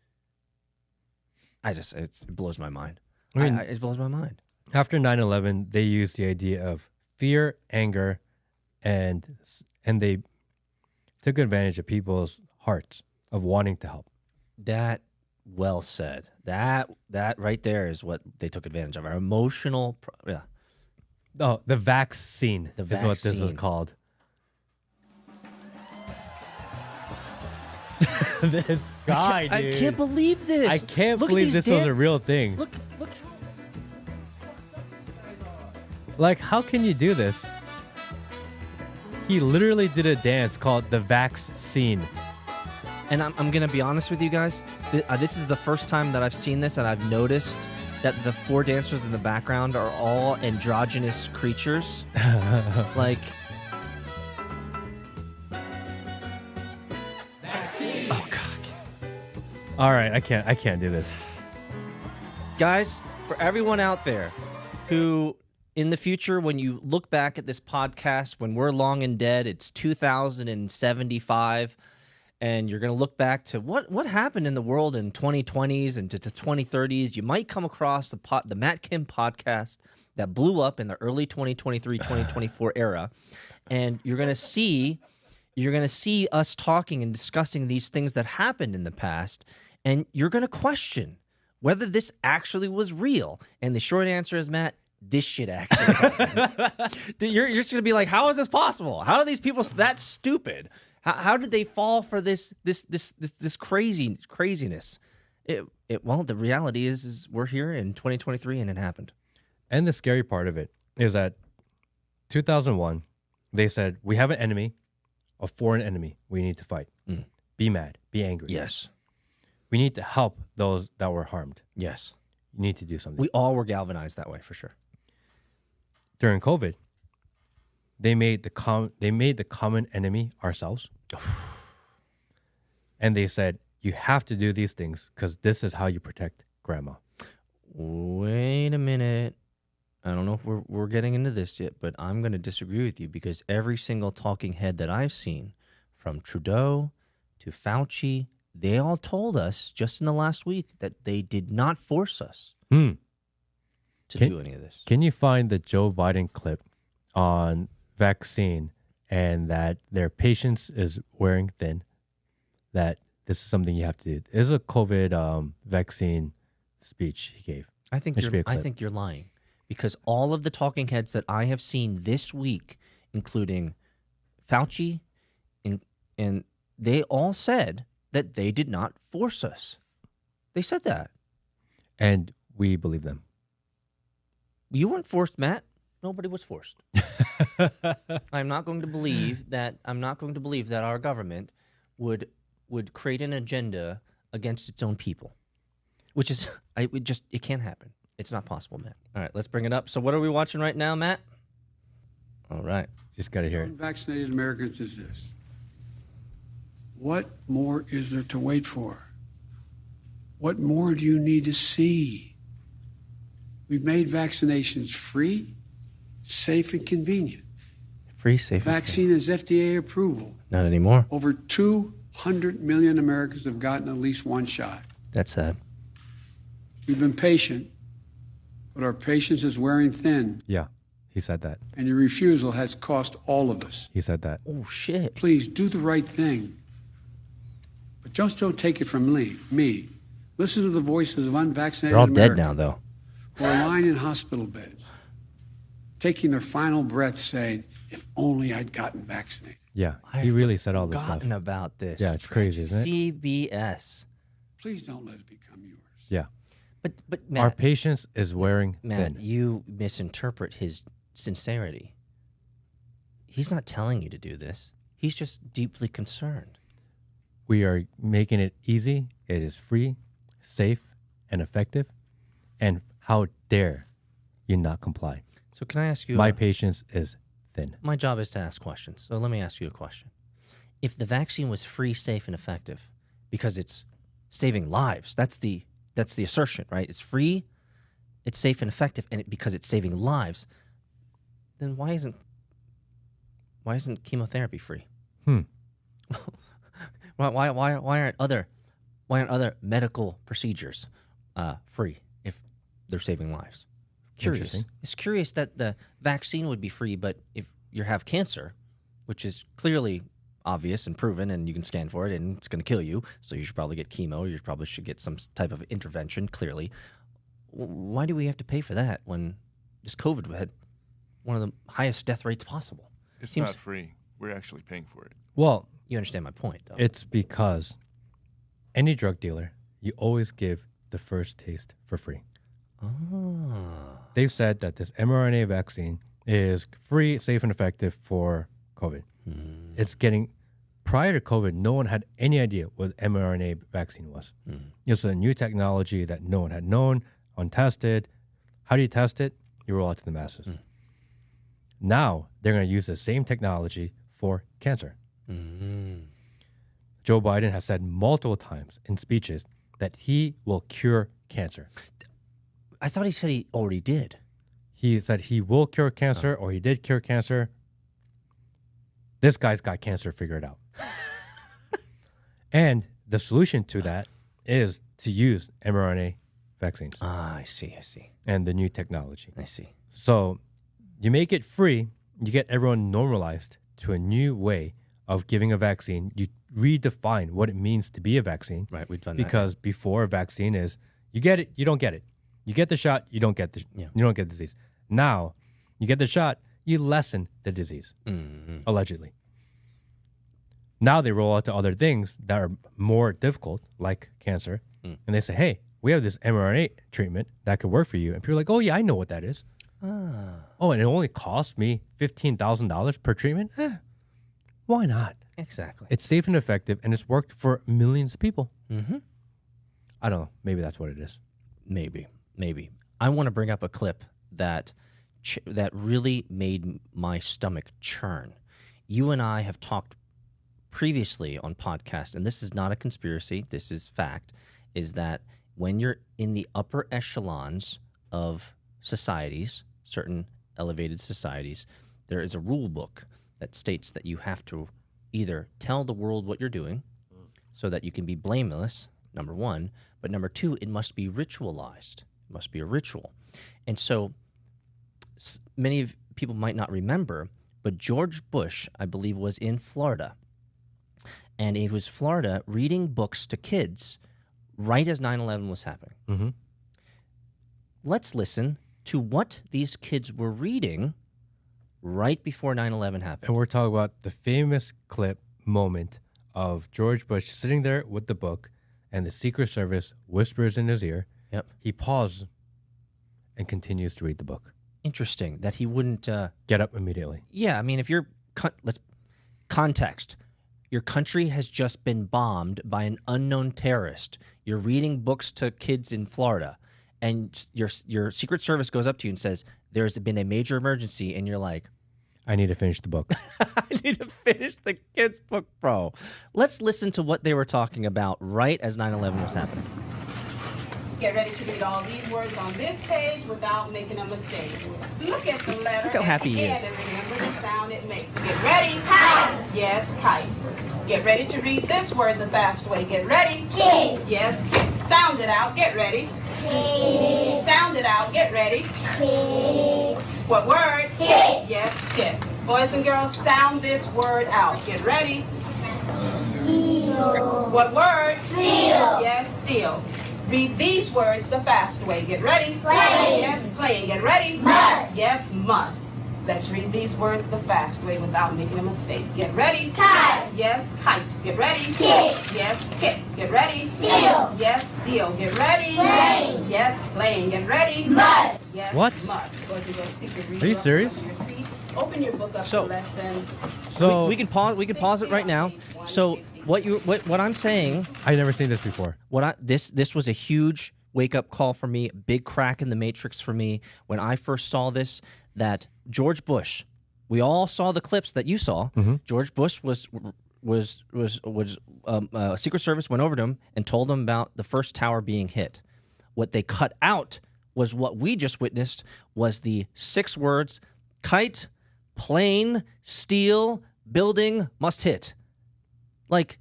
It blows my mind. I mean, it blows my mind. After 9/11, they used the idea of fear, anger, and they took advantage of people's hearts of wanting to help. That well said. That right there is what they took advantage of. Our emotional, yeah. Oh, the vaccine The is what this was vaccine. called. This guy, I dude. can't believe this. I can't Look at believe these this was a real thing. Look. Like, how can you do this? He literally did a dance called the vaccine. And I'm going to be honest with you guys. This is the first time that I've seen this, and I've noticed that the four dancers in the background are all androgynous creatures. Like, oh God, All right, I can't do this. guys, for everyone out there who, in the future, when you look back at this podcast, when we're long and dead, it's 2075. And you're going to look back to what happened in the world in 2020s and to 2030s. You might come across the Matt Kim podcast that blew up in the early 2023, 2024 era. And you're going to see us talking and discussing these things that happened in the past. And you're going to question whether this actually was real. And the short answer is, Matt, this shit actually happened. You're just going to be like, how is this possible? How are these people that stupid? How did they fall for this craziness? Well, the reality is we're here in 2023 and it happened. And the scary part of it is that 2001, they said, we have an enemy, a foreign enemy we need to fight. Be mad, be angry. Yes. We need to help those that were harmed. Yes. You need to do something. We all were galvanized that way for sure. During COVID, they made the common enemy ourselves. And they said, you have to do these things because this is how you protect grandma. Wait a minute. I don't know if we're getting into this yet, but I'm going to disagree with you because every single talking head that I've seen, from Trudeau to Fauci, they all told us just in the last week that they did not force us to do any of this. Can you find the Joe Biden clip on vaccine and that their patience is wearing thin, that this is something you have to do? There's a COVID vaccine speech he gave. I think you're lying because all of the talking heads that I have seen this week, including Fauci, and they all said that they did not force us. They said that. And we believe them. You weren't forced, Matt. Nobody was forced. I'm not going to believe that our government would create an agenda against its own people, which is it can't happen. It's not possible, Matt. All right, let's bring it up. So what are we watching right now, Matt? All right. Just got to hear it. Unvaccinated Americans is this. What more is there to wait for? What more do you need to see? We've made vaccinations free, safe, and convenient. Free, safe. Vaccine is FDA approval. Not anymore. Over 200 million Americans have gotten at least one shot. That's sad. We've been patient, but our patience is wearing thin, Yeah, he said that. and your refusal has cost all of us. He said that. Oh, shit. Please do the right thing. But just don't take it from me. Listen to the voices of unvaccinated They're all Americans dead now, though. who are lying in hospital beds, taking their final breath saying, if only I'd gotten vaccinated. Yeah, he really said all this stuff. Forgotten about this. Yeah, it's crazy, isn't it? CBS. Please don't let it become yours. Yeah. But Matt, Our patience is wearing Matt, thin. you misinterpret his sincerity. He's not telling you to do this. He's just deeply concerned. we are making it easy. It is free, safe, and effective. And how dare you not comply? So can I ask you? My patience is thin. My job is to ask questions. So let me ask you a question. If the vaccine was free, safe, and effective, because it's saving lives, that's the assertion, right? It's free, it's safe and effective, and because it's saving lives, then why isn't chemotherapy free? Why aren't other medical procedures free if they're saving lives? Curious. It's curious that the vaccine would be free, but if you have cancer, which is clearly obvious and proven, and you can scan for it, and it's going to kill you, so you should probably get chemo, or you probably should get some type of intervention, clearly. Why do we have to pay for that when this COVID had one of the highest death rates possible? It's not free. We're actually paying for it. Well, you understand my point, though. It's because any drug dealer, you always give the first taste for free. They've said that this mRNA vaccine is free, safe, and effective for COVID. It's getting, prior to COVID, no one had any idea what mRNA vaccine was. It's a new technology that no one had known, untested. How do you test it? You roll out to the masses. Now, they're going to use the same technology for cancer. Joe Biden has said multiple times in speeches that he will cure cancer. I thought he said he already did. He said he will cure cancer, or he did cure cancer. This guy's got cancer figured out. And the solution to that is to use mRNA vaccines. I see. And the new technology. I see. So you make it free, you get everyone normalized to a new way of giving a vaccine. You redefine what it means to be a vaccine. Right, we've done because before a vaccine is you get it, you don't get it. You get the shot, you don't get the disease. Now, you get the shot, you lessen the disease, allegedly. Now they roll out to other things that are more difficult, like cancer, and they say, hey, we have this mRNA treatment that could work for you. And people are like, oh, yeah, I know what that is. Oh, and it only costs me $15,000 per treatment? Why not? Exactly. It's safe and effective, and it's worked for millions of people. I don't know. Maybe that's what it is. Maybe. I want to bring up a clip that really made my stomach churn. You and I have talked previously on podcasts, and this is not a conspiracy, this is fact, is that when you're in the upper echelons of societies, certain elevated societies, there is a rule book that states that you have to either tell the world what you're doing so that you can be blameless, number one, but number two, it must be ritualized. It must be a ritual. And so many of people might not remember, but George Bush, I believe, was in Florida. And he was Florida reading books to kids right as 9/11 was happening. Let's listen to what these kids were reading right before 9/11 happened. And we're talking about the famous clip moment of George Bush sitting there with the book, and the Secret Service whispers in his ear. Yep. He pauses and continues to read the book. Interesting that he wouldn't get up immediately. Yeah, I mean, if you're let's context. Your country has just been bombed by an unknown terrorist. You're reading books to kids in Florida, and your Secret Service goes up to you and says, there's been a major emergency, and you're like, I need to finish the book. I need to finish the kid's book, bro. Let's listen to what they were talking about right as 9/11 was happening. Get ready to read all these words on this page without making a mistake. Look at the letter. Look how happy he is. And remember the sound it makes. Get ready. Kite. Yes, kite. Get ready to read this word the fast way. Get ready. Kid. Yes, kid. Sound it out. Get ready. Kid. Sound it out. Get ready. Kid. What word? Kid. Yes, kid. Boys and girls, sound this word out. Get ready. Seal. What word? Seal. Yes, steal. Read these words the fast way. Get ready. Play. Yes, play. Get ready. Must. Yes, must. Let's read these words the fast way without making a mistake. Get ready. Kite. Yes, kite. Get ready. Kit. Yes, kit. Get ready. Seal. Yes, steal. Get ready. Play. Yes, playing. Get ready. Must. Yes, What? must. Boys and girls, pick your reader Are you up serious? from your seat. Open your book up So- to lesson. We can pause it right now. So What I'm saying. I've never seen this before. This was a huge wake up call for me, big crack in the matrix for me when I first saw this. That George Bush, we all saw the clips that you saw. George Bush Secret Service went over to him and told him about the first tower being hit. What they cut out was what we just witnessed was the 6 words: kite, plane, steel, building must hit. Like,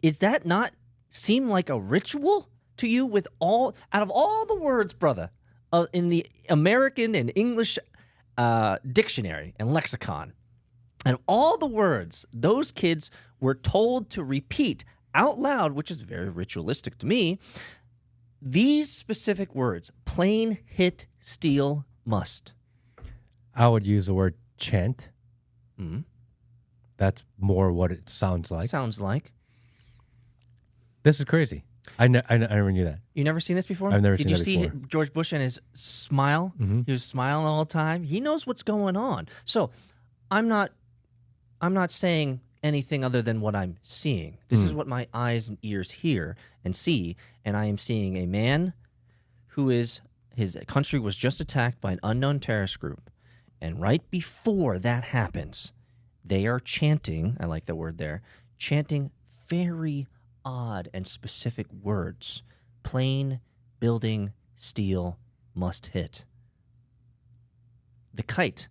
is that not seem like a ritual to you? With out of all the words, brother, in the American and English dictionary and lexicon, and all the words those kids were told to repeat out loud, which is very ritualistic to me, these specific words: plane, hit, steel, must. I would use the word chant. That's more what it sounds like. Sounds like. This is crazy. I never knew that. You never seen this before? I've never seen Did that you see before. George Bush and his smile? He was smiling all the time. He knows what's going on. So I'm not saying anything other than what I'm seeing. This is what my eyes and ears hear and see, and I am seeing a man who his country was just attacked by an unknown terrorist group, and right before that happens, they are chanting, I like the word there, chanting very odd and specific words: plane, building, steel, must hit. The kite,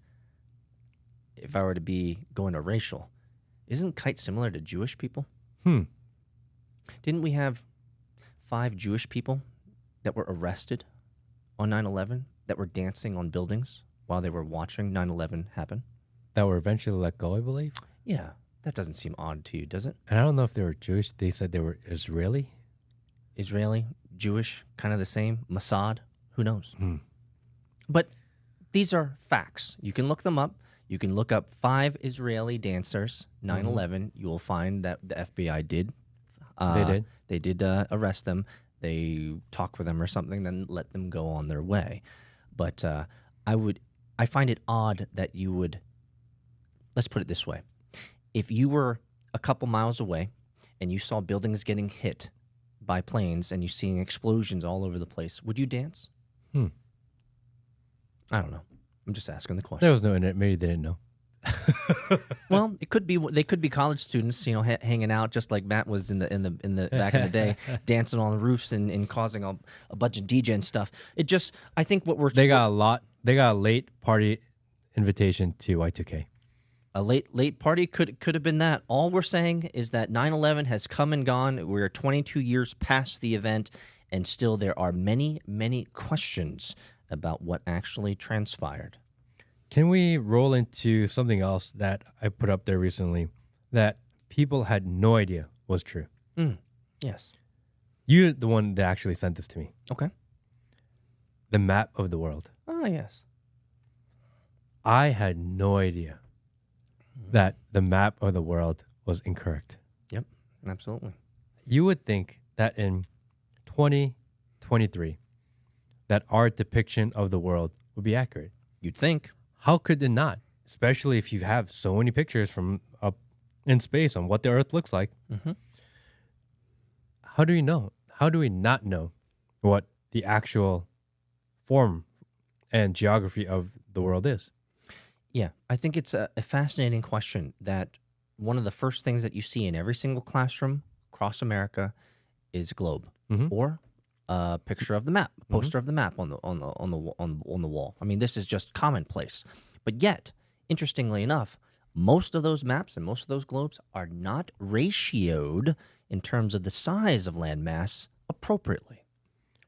if I were to be going to racial, isn't kite similar to Jewish people? Didn't we have 5 Jewish people that were arrested on 9/11 that were dancing on buildings while they were watching 9/11 happen? That were eventually let go, I believe. Yeah, that doesn't seem odd to you, does it? And I don't know if they were Jewish. They said they were Israeli. Israeli, Jewish, kind of the same. Mossad, who knows? But these are facts. You can look them up. You can look up 5 Israeli dancers, 9/11. You will find that the FBI did. They did arrest them. They talked with them or something, then let them go on their way. But I find it odd that you would. Let's put it this way. If you were a couple miles away and you saw buildings getting hit by planes and you seeing explosions all over the place, would you dance? I don't know. I'm just asking the question. There was no internet. Maybe they didn't know. Well, it could be. They could be college students, hanging out just like Matt was in the back in the day, dancing on the roofs and causing a bunch of DJ and stuff. I think what we're They got a late party invitation to Y2K. A late party could have been that. All we're saying is that 9/11 has come and gone. We're 22 years past the event, and still there are many, many questions about what actually transpired. Can we roll into something else that I put up there recently that people had no idea was true? Yes. You're the one that actually sent this to me. Okay. The map of the world. Oh, yes. I had no idea that the map of the world was incorrect. Yep, absolutely. You would think that in 2023 that our depiction of the world would be accurate. You'd think. How could it not? Especially if you have so many pictures from up in space on what the Earth looks like. How do we know? How do we not know what the actual form and geography of the world is? Yeah, I think it's a fascinating question that one of the first things that you see in every single classroom across America is a globe or a picture of the map, a poster of the map on the wall. I mean, this is just commonplace. But yet, interestingly enough, most of those maps and most of those globes are not ratioed in terms of the size of landmass appropriately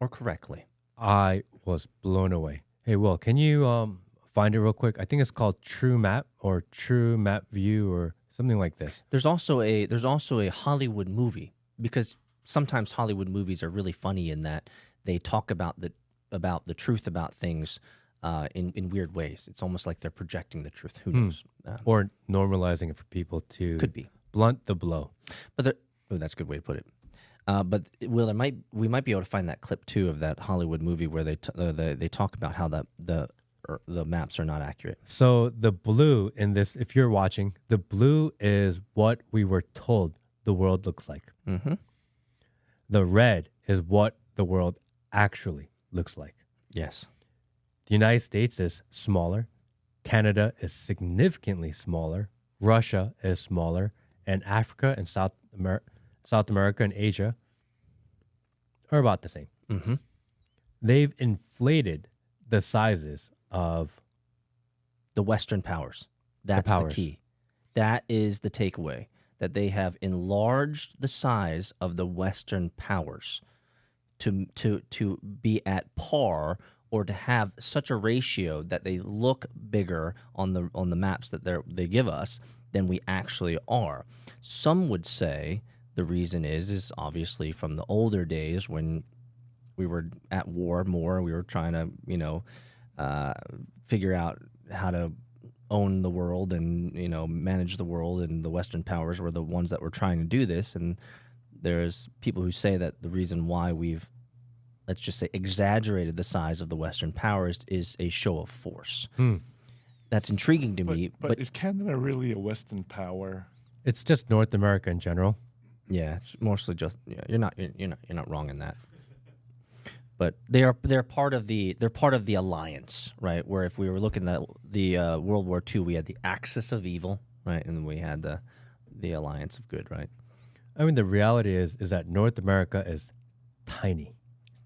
or correctly. I was blown away. Hey, Will, can you find it real quick? I think it's called True Map or True Map View or something like this. There's also a Hollywood movie, because sometimes Hollywood movies are really funny in that they talk about the truth about things in weird ways. It's almost like they're projecting the truth. Who knows? Or normalizing it for people to Could be. blunt the blow. But that's a good way to put it. But Will, we might be able to find that clip too of that Hollywood movie where they talk about how the maps are not accurate. So the blue in this, if you're watching, the blue is what we were told the world looks like. Mm-hmm. The red is what the world actually looks like. Yes. The United States is smaller. Canada is significantly smaller. Russia is smaller. And Africa and South America and Asia are about the same. Mm-hmm. They've inflated the sizes of the Western powers. That's the key. That is the takeaway, that they have enlarged the size of the Western powers to be at par, or to have such a ratio that they look bigger on the maps that they give us than we actually are. Some would say the reason is obviously from the older days when we were at war more, we were trying to, figure out how to own the world and, manage the world, and the Western powers were the ones that were trying to do this. And there's people who say that the reason why we've, let's just say, exaggerated the size of the Western powers is a show of force. That's intriguing to me. But is Canada really a Western power? It's just North America in general. Yeah, it's mostly just you're not wrong in that. But they're part of the alliance, right? Where if we were looking at the World War II, we had the axis of evil, right, and we had the alliance of good, right? I mean, the reality is that North America is tiny.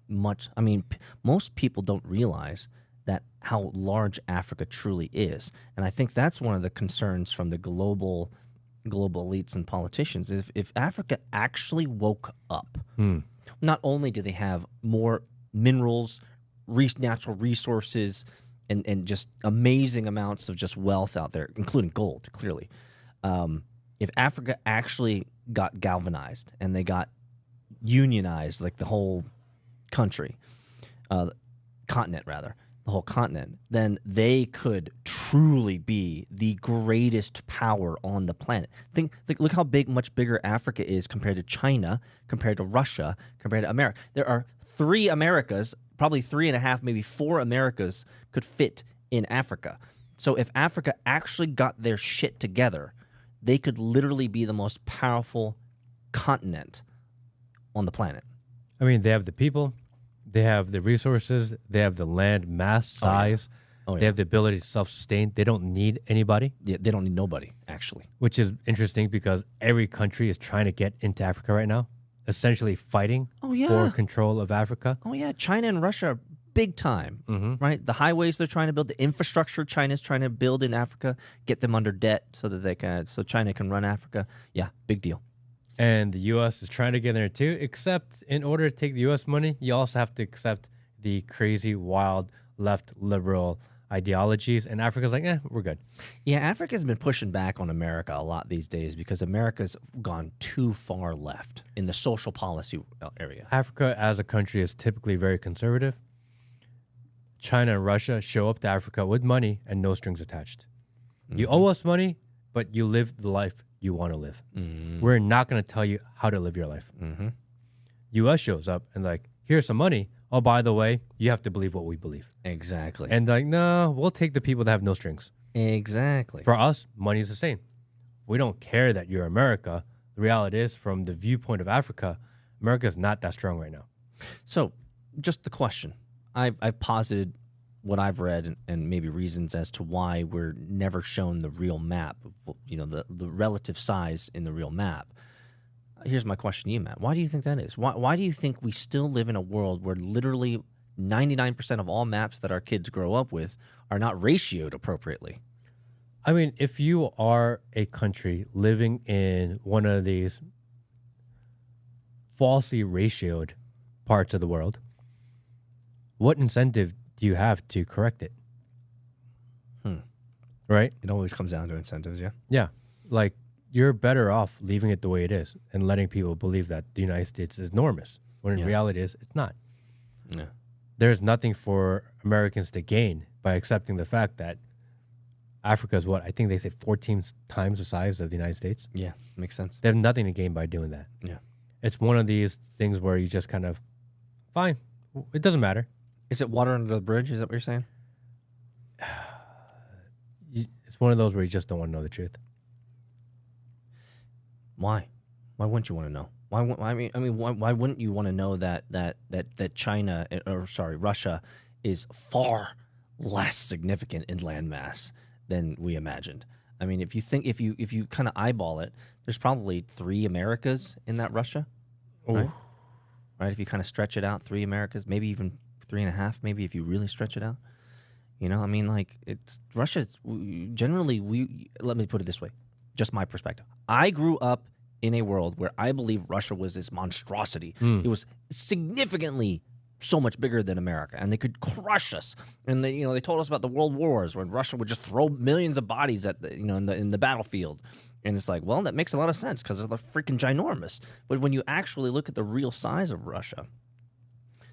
Most people don't realize that how large Africa truly is, and I think that's one of the concerns from the global elites and politicians. If Africa actually woke up, not only do they have more minerals, natural resources, and just amazing amounts of just wealth out there, including gold, clearly. If Africa actually got galvanized and they got unionized, like the whole whole continent, then they could truly be the greatest power on the planet. Look how much bigger Africa is compared to China, compared to Russia, compared to America. There are 3 Americas, probably 3.5, maybe 4 Americas could fit in Africa. So if Africa actually got their shit together, they could literally be the most powerful continent on the planet. I mean, they have the people, they have the resources, they have the land mass size, they have the ability to self-sustain. They don't need anybody. Yeah, they don't need nobody, actually. Which is interesting because every country is trying to get into Africa right now, essentially fighting for control of Africa. Oh, yeah. China and Russia are big time, right? The highways they're trying to build, the infrastructure China's trying to build in Africa, get them under debt so that so China can run Africa. Yeah, big deal. And the U.S. is trying to get in there too, except in order to take the U.S. money, you also have to accept the crazy, wild, left liberal ideologies. And Africa's like, we're good. Yeah, Africa's been pushing back on America a lot these days because America's gone too far left in the social policy area. Africa as a country is typically very conservative. China and Russia show up to Africa with money and no strings attached. You owe us money, but you live the life you want to live. We're not going to tell you how to live your life. U.S. shows up and like, here's some money. Oh, by the way, you have to believe what we believe. Exactly. And like, no, we'll take the people that have no strings. Exactly. For us, money is the same. We don't care that you're America. The reality is, from the viewpoint of Africa, America is not that strong right now. So, just the question. I've posited what I've read and maybe reasons as to why we're never shown the real map, the relative size in the real map. Here's my question to you, Matt. Why do you think that is? Why do you think we still live in a world where literally 99% of all maps that our kids grow up with are not ratioed appropriately? I mean, if you are a country living in one of these falsely ratioed parts of the world, what incentive do you have to correct it? Right? It always comes down to incentives, yeah? Yeah. Like, you're better off leaving it the way it is and letting people believe that the United States is enormous, when in reality it's not. Yeah. There's nothing for Americans to gain by accepting the fact that Africa is what? I think they say 14 times the size of the United States. Yeah, makes sense. They have nothing to gain by doing that. Yeah. It's one of these things where you just kind of, fine, it doesn't matter. Is it water under the bridge? Is that what you're saying? It's one of those where you just don't want to know the truth. Why? Why wouldn't you want to know? Why wouldn't you want to know that China, or sorry, Russia, is far less significant in landmass than we imagined? I mean, if you kind of eyeball it, there's probably 3 Americas in that Russia, right? Right? If you kind of stretch it out, 3 Americas, maybe even 3.5, maybe if you really stretch it out. You know, I mean, like it's Russia. Generally, let me put it this way, just my perspective. I grew up in a world where I believe Russia was this monstrosity. It was significantly so much bigger than America, and they could crush us. And they told us about the world wars when Russia would just throw millions of bodies at in the battlefield. And it's like, well, that makes a lot of sense because they're freaking ginormous. But when you actually look at the real size of Russia,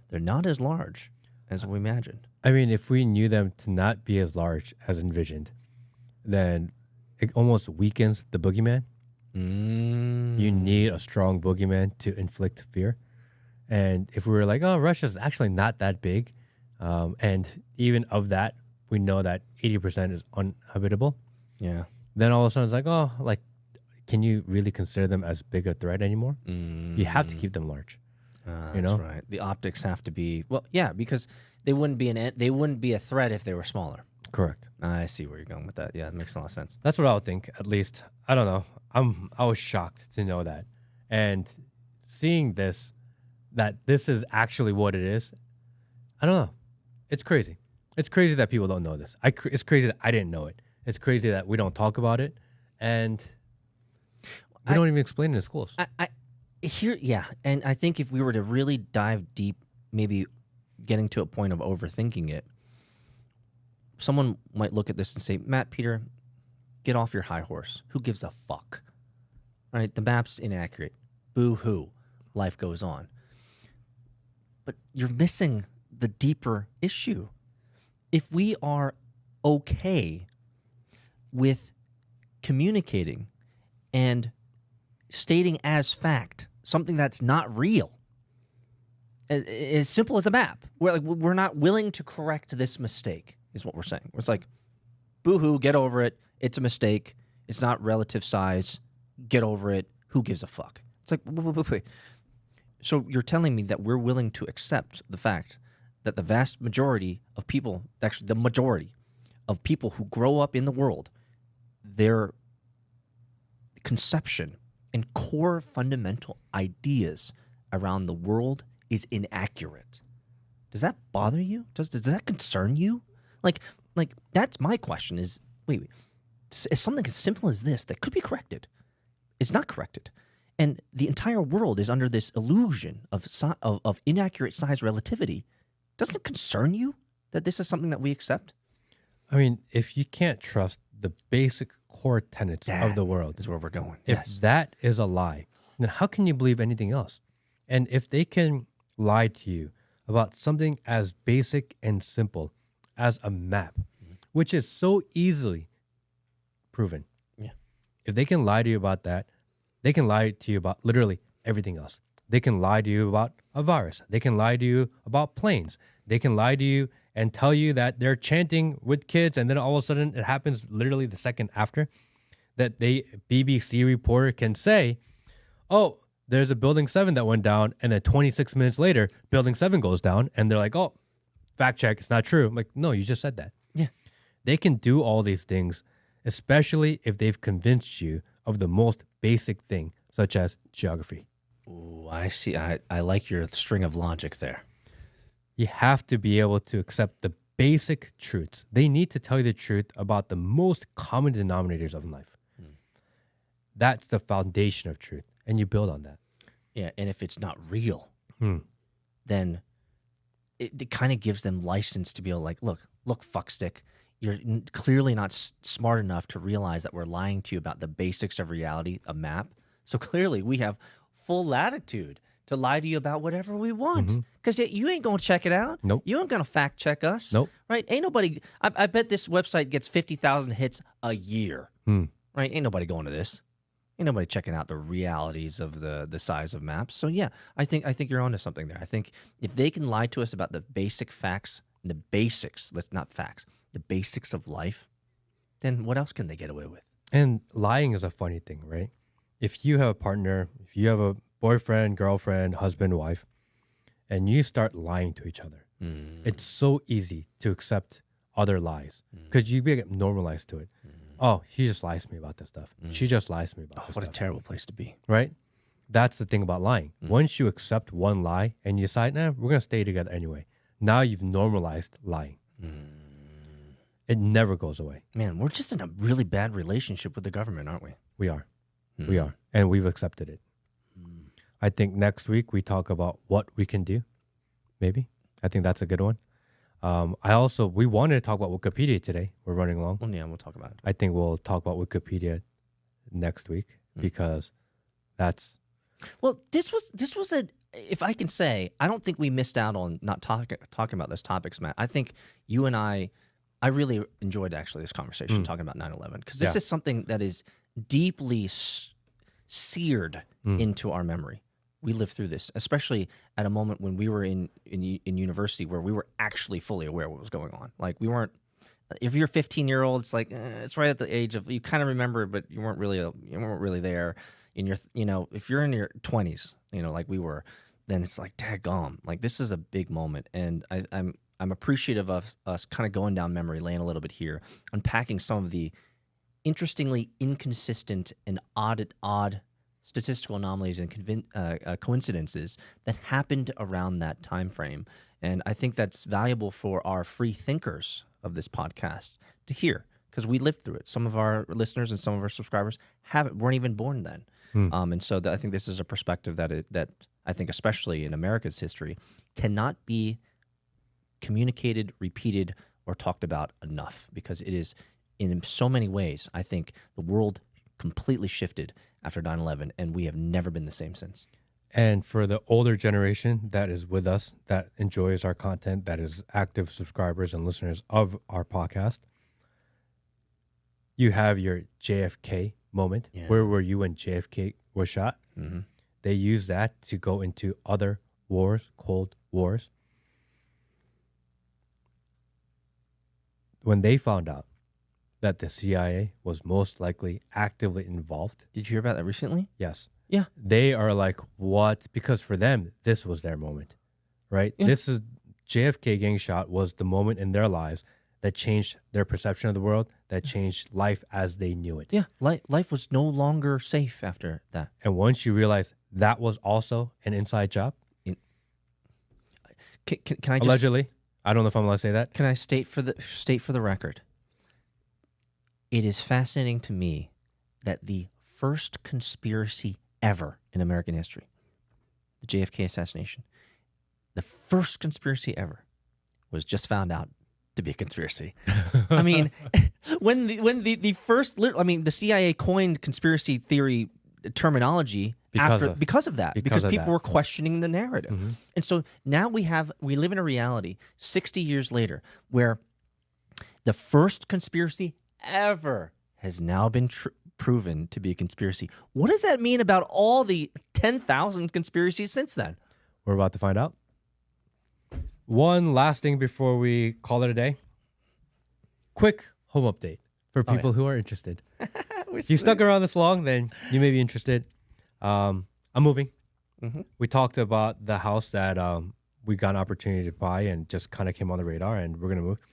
they're not as large as we imagined. I mean, if we knew them to not be as large as envisioned, then it almost weakens the boogeyman. You need a strong boogeyman to inflict fear. And if we were like, oh, Russia's actually not that big, and even of that, we know that 80% is uninhabitable. Yeah. Then all of a sudden it's like, oh, like, can you really consider them as big a threat anymore? You have to keep them large. That's right. The optics have to be because they wouldn't be a threat if they were smaller. Correct. I see where you're going with that. Yeah, it makes a lot of sense. That's what I would think, at least. I don't know. I was shocked to know that. And seeing this, that this is actually what it is, I don't know. It's crazy. It's crazy that people don't know this. It's crazy that I didn't know it. It's crazy that we don't talk about it. And we don't even explain it in schools. And I think if we were to really dive deep, maybe getting to a point of overthinking it, someone might look at this and say, Matt, Peter, get off your high horse. Who gives a fuck? Right? The map's inaccurate. Boo-hoo. Life goes on. But you're missing the deeper issue. If we are okay with communicating and stating as fact something that's not real, as simple as a map, we're not willing to correct this mistake, is what we're saying. It's like, boo-hoo, get over it. It's a mistake. It's not relative size. Get over it. Who gives a fuck? It's like, wait. So you're telling me that we're willing to accept the fact that the vast majority of people, actually the majority of people who grow up in the world, their conception and core fundamental ideas around the world is inaccurate. Does that bother you? Does that concern you? Like that's my question is, wait, is something as simple as this that could be corrected is not corrected. And the entire world is under this illusion of inaccurate size relativity. Doesn't it concern you that this is something that we accept? I mean, if you can't trust the basic core tenets of the world, is where we're going. If that is a lie, then how can you believe anything else? And if they can lie to you about something as basic and simple as a map, which is so easily proven. Yeah. If they can lie to you about that, they can lie to you about literally everything else. They can lie to you about a virus. They can lie to you about planes. They can lie to you and tell you that they're chanting with kids, and then all of a sudden it happens literally the second after. That BBC reporter can say, oh, there's a Building 7 that went down, and then 26 minutes later, Building 7 goes down, and they're like, oh, fact check, it's not true. I'm like, no, you just said that. Yeah. They can do all these things, especially if they've convinced you of the most basic thing, such as geography. Ooh, I see. I like your string of logic there. You have to be able to accept the basic truths. They need to tell you the truth about the most common denominators of life. That's the foundation of truth, and you build on that. Yeah, and if it's not real, then it kind of gives them license to be able, like, look, fuckstick, you're clearly not smart enough to realize that we're lying to you about the basics of reality, a map. So clearly we have full latitude to lie to you about whatever we want. Because you ain't going to check it out. Nope. You ain't going to fact check us. Nope. Right? Ain't nobody, I bet this website gets 50,000 hits a year. Right? Ain't nobody going to this. Ain't nobody checking out the realities of the size of maps. So yeah, I think you're onto something there. I think if they can lie to us about the basic facts, the basics, not facts, the basics of life, then what else can they get away with? And lying is a funny thing, right? if you have a partner, if you have a boyfriend, girlfriend, husband, wife, and you start lying to each other, it's so easy to accept other lies because you get normalized to it. Oh, he just lies to me about this stuff. She just lies to me about this What stuff. a terrible place to be. Right? That's the thing about lying. Once you accept one lie and you decide, nah, we're going to stay together anyway. Now you've normalized lying. It never goes away. Man, we're just in a really bad relationship with the government, aren't we? We are. We are. And we've accepted it. I think next week we talk about what we can do. Maybe. I think that's a good one. We wanted to talk about Wikipedia today. We're running long. Well, yeah, we'll talk about it. I think we'll talk about Wikipedia next week because that's... Well, this was a, if I can say, I don't think we missed out on not talking about those topics, Matt. I think you and I really enjoyed actually this conversation talking about 9/11 because this is something that is deeply seared into our memory. We lived through this, especially at a moment when we were in university where we were actually fully aware of what was going on. Like we weren't. If you're a 15-year-old, it's like it's right at the age of you kind of remember, but you weren't really there. In your, if you're in your 20s, like we were, then it's like daggone, like this is a big moment, and I'm appreciative of us kind of going down memory lane a little bit here, unpacking some of the interestingly inconsistent and odd statistical anomalies and coincidences that happened around that time frame. And I think that's valuable for our free thinkers of this podcast to hear because we lived through it. Some of our listeners and some of our subscribers weren't even born then. And so I think this is a perspective that I think, especially in America's history, cannot be communicated, repeated, or talked about enough because it is, in so many ways, I think the world completely shifted after 9/11, and we have never been the same since. And for the older generation that is with us, that enjoys our content, that is active subscribers and listeners of our podcast, you have your JFK moment. Yeah. Where were you when JFK was shot? They use that to go into other wars, Cold Wars. When they found out that the CIA was most likely actively involved. Did you hear about that recently? Yes. Yeah. They are like, what? Because for them, this was their moment, right? Yeah. This is JFK getting shot was the moment in their lives that changed their perception of the world, that changed life as they knew it. Yeah, life was no longer safe after that. And once you realize that was also an inside job, can I just, allegedly, I don't know if I'm allowed to say that. Can I state for the record? It is fascinating to me that the first conspiracy ever in American history, the JFK assassination, the first conspiracy ever was just found out to be a conspiracy. I mean, when the first, the CIA coined conspiracy theory terminology because of that, because people were questioning the narrative. And so now we live in a reality 60 years later where the first conspiracy ever has now been proven to be a conspiracy. What does that mean about all the 10,000 conspiracies since then? We're about to find out. One last thing before we call it a day. Quick home update for people who are interested. If you stuck around this long, then you may be interested. I'm moving. We talked about the house that we got an opportunity to buy and just kind of came on the radar, and we're going to move.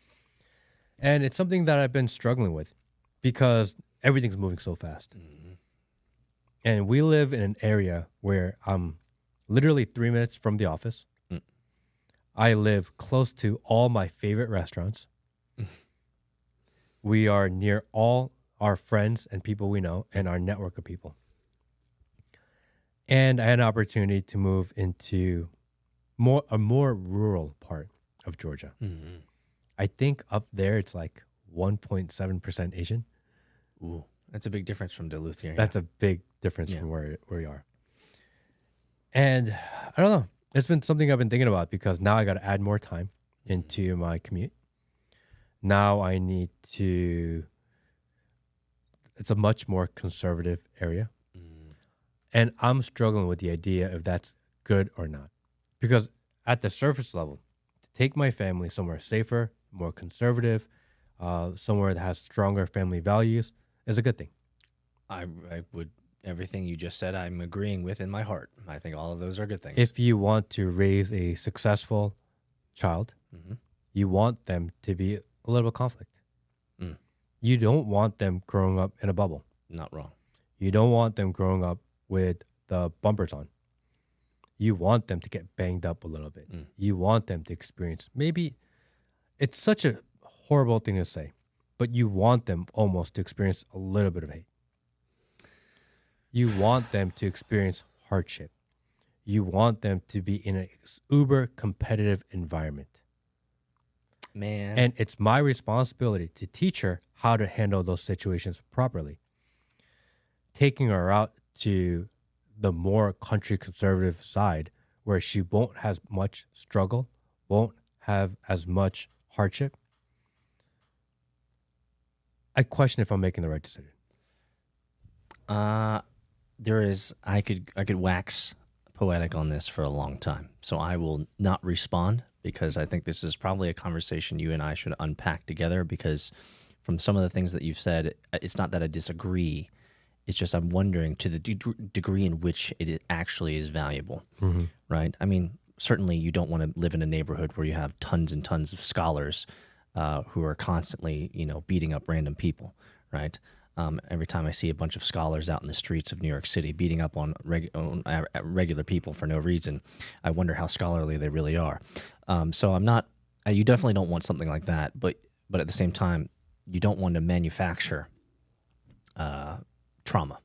And it's something that I've been struggling with because everything's moving so fast. And we live in an area where I'm literally 3 minutes from the office. I live close to all my favorite restaurants. We are near all our friends and people we know and our network of people. And I had an opportunity to move into a more rural part of Georgia. I think up there it's like 1.7% Asian. Ooh, that's a big difference from Duluth here. That's a big difference from where we are. And I don't know. It's been something I've been thinking about because now I got to add more time into my commute. Now I need to, it's a much more conservative area. And I'm struggling with the idea if that's good or not. Because at the surface level, to take my family somewhere safer, more conservative, somewhere that has stronger family values is a good thing. I would Everything you just said, I'm agreeing with in my heart. I think all of those are good things. If you want to raise a successful child, you want them to be a little bit conflict. You don't want them growing up in a bubble. Not wrong. You don't want them growing up with the bumpers on. You want them to get banged up a little bit. You want them to experience, maybe it's such a horrible thing to say, but you want them almost to experience a little bit of hate. You want them to experience hardship. You want them to be in an uber competitive environment. Man. And it's my responsibility to teach her how to handle those situations properly. Taking her out to the more country conservative side where she won't have much struggle, won't have as much hardship. I question if I'm making the right decision. I could wax poetic on this for a long time. So I will not respond because I think this is probably a conversation you and I should unpack together, because from some of the things that you've said, it's not that I disagree. It's just I'm wondering to the degree in which it actually is valuable, right? I mean, certainly you don't want to live in a neighborhood where you have tons and tons of scholars who are constantly, beating up random people, right? Every time I see a bunch of scholars out in the streets of New York City beating up on regular people for no reason, I wonder how scholarly they really are. So I'm not. You definitely don't want something like that, but at the same time, you don't want to manufacture trauma.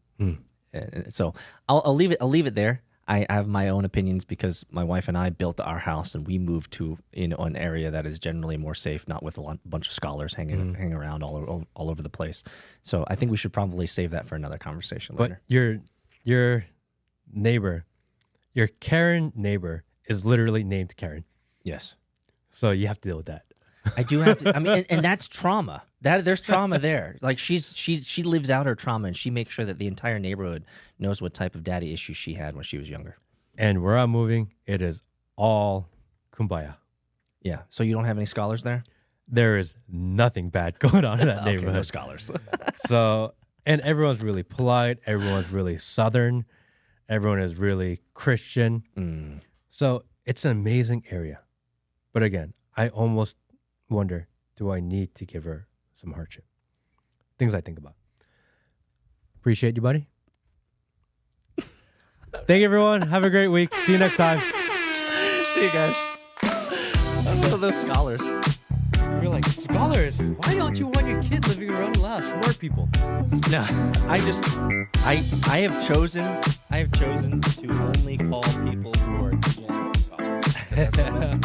So I'll leave it there. I have my own opinions because my wife and I built our house and we moved to an area that is generally more safe, not with a bunch of scholars hanging around all over the place. So I think we should probably save that for another conversation later. But your neighbor, your Karen neighbor, is literally named Karen. Yes. So you have to deal with that. I do have to. I mean, and that's trauma. There's trauma there. Like she lives out her trauma, and she makes sure that the entire neighborhood knows what type of daddy issues she had when she was younger. And where I'm moving, it is all kumbaya. Yeah. So you don't have any scholars there? There is nothing bad going on in that neighborhood. No scholars. So, and everyone's really polite. Everyone's really Southern. Everyone is really Christian. So it's an amazing area. But again, I almost wonder, do I need to give her some hardship? Things I think about. Appreciate you, buddy. Thank you, everyone. Have a great week. See you next time. See you guys. What are those scholars? We're like, scholars? Why don't you want your kid living around a lot of smart people? No, I have chosen to only call people who are scholars.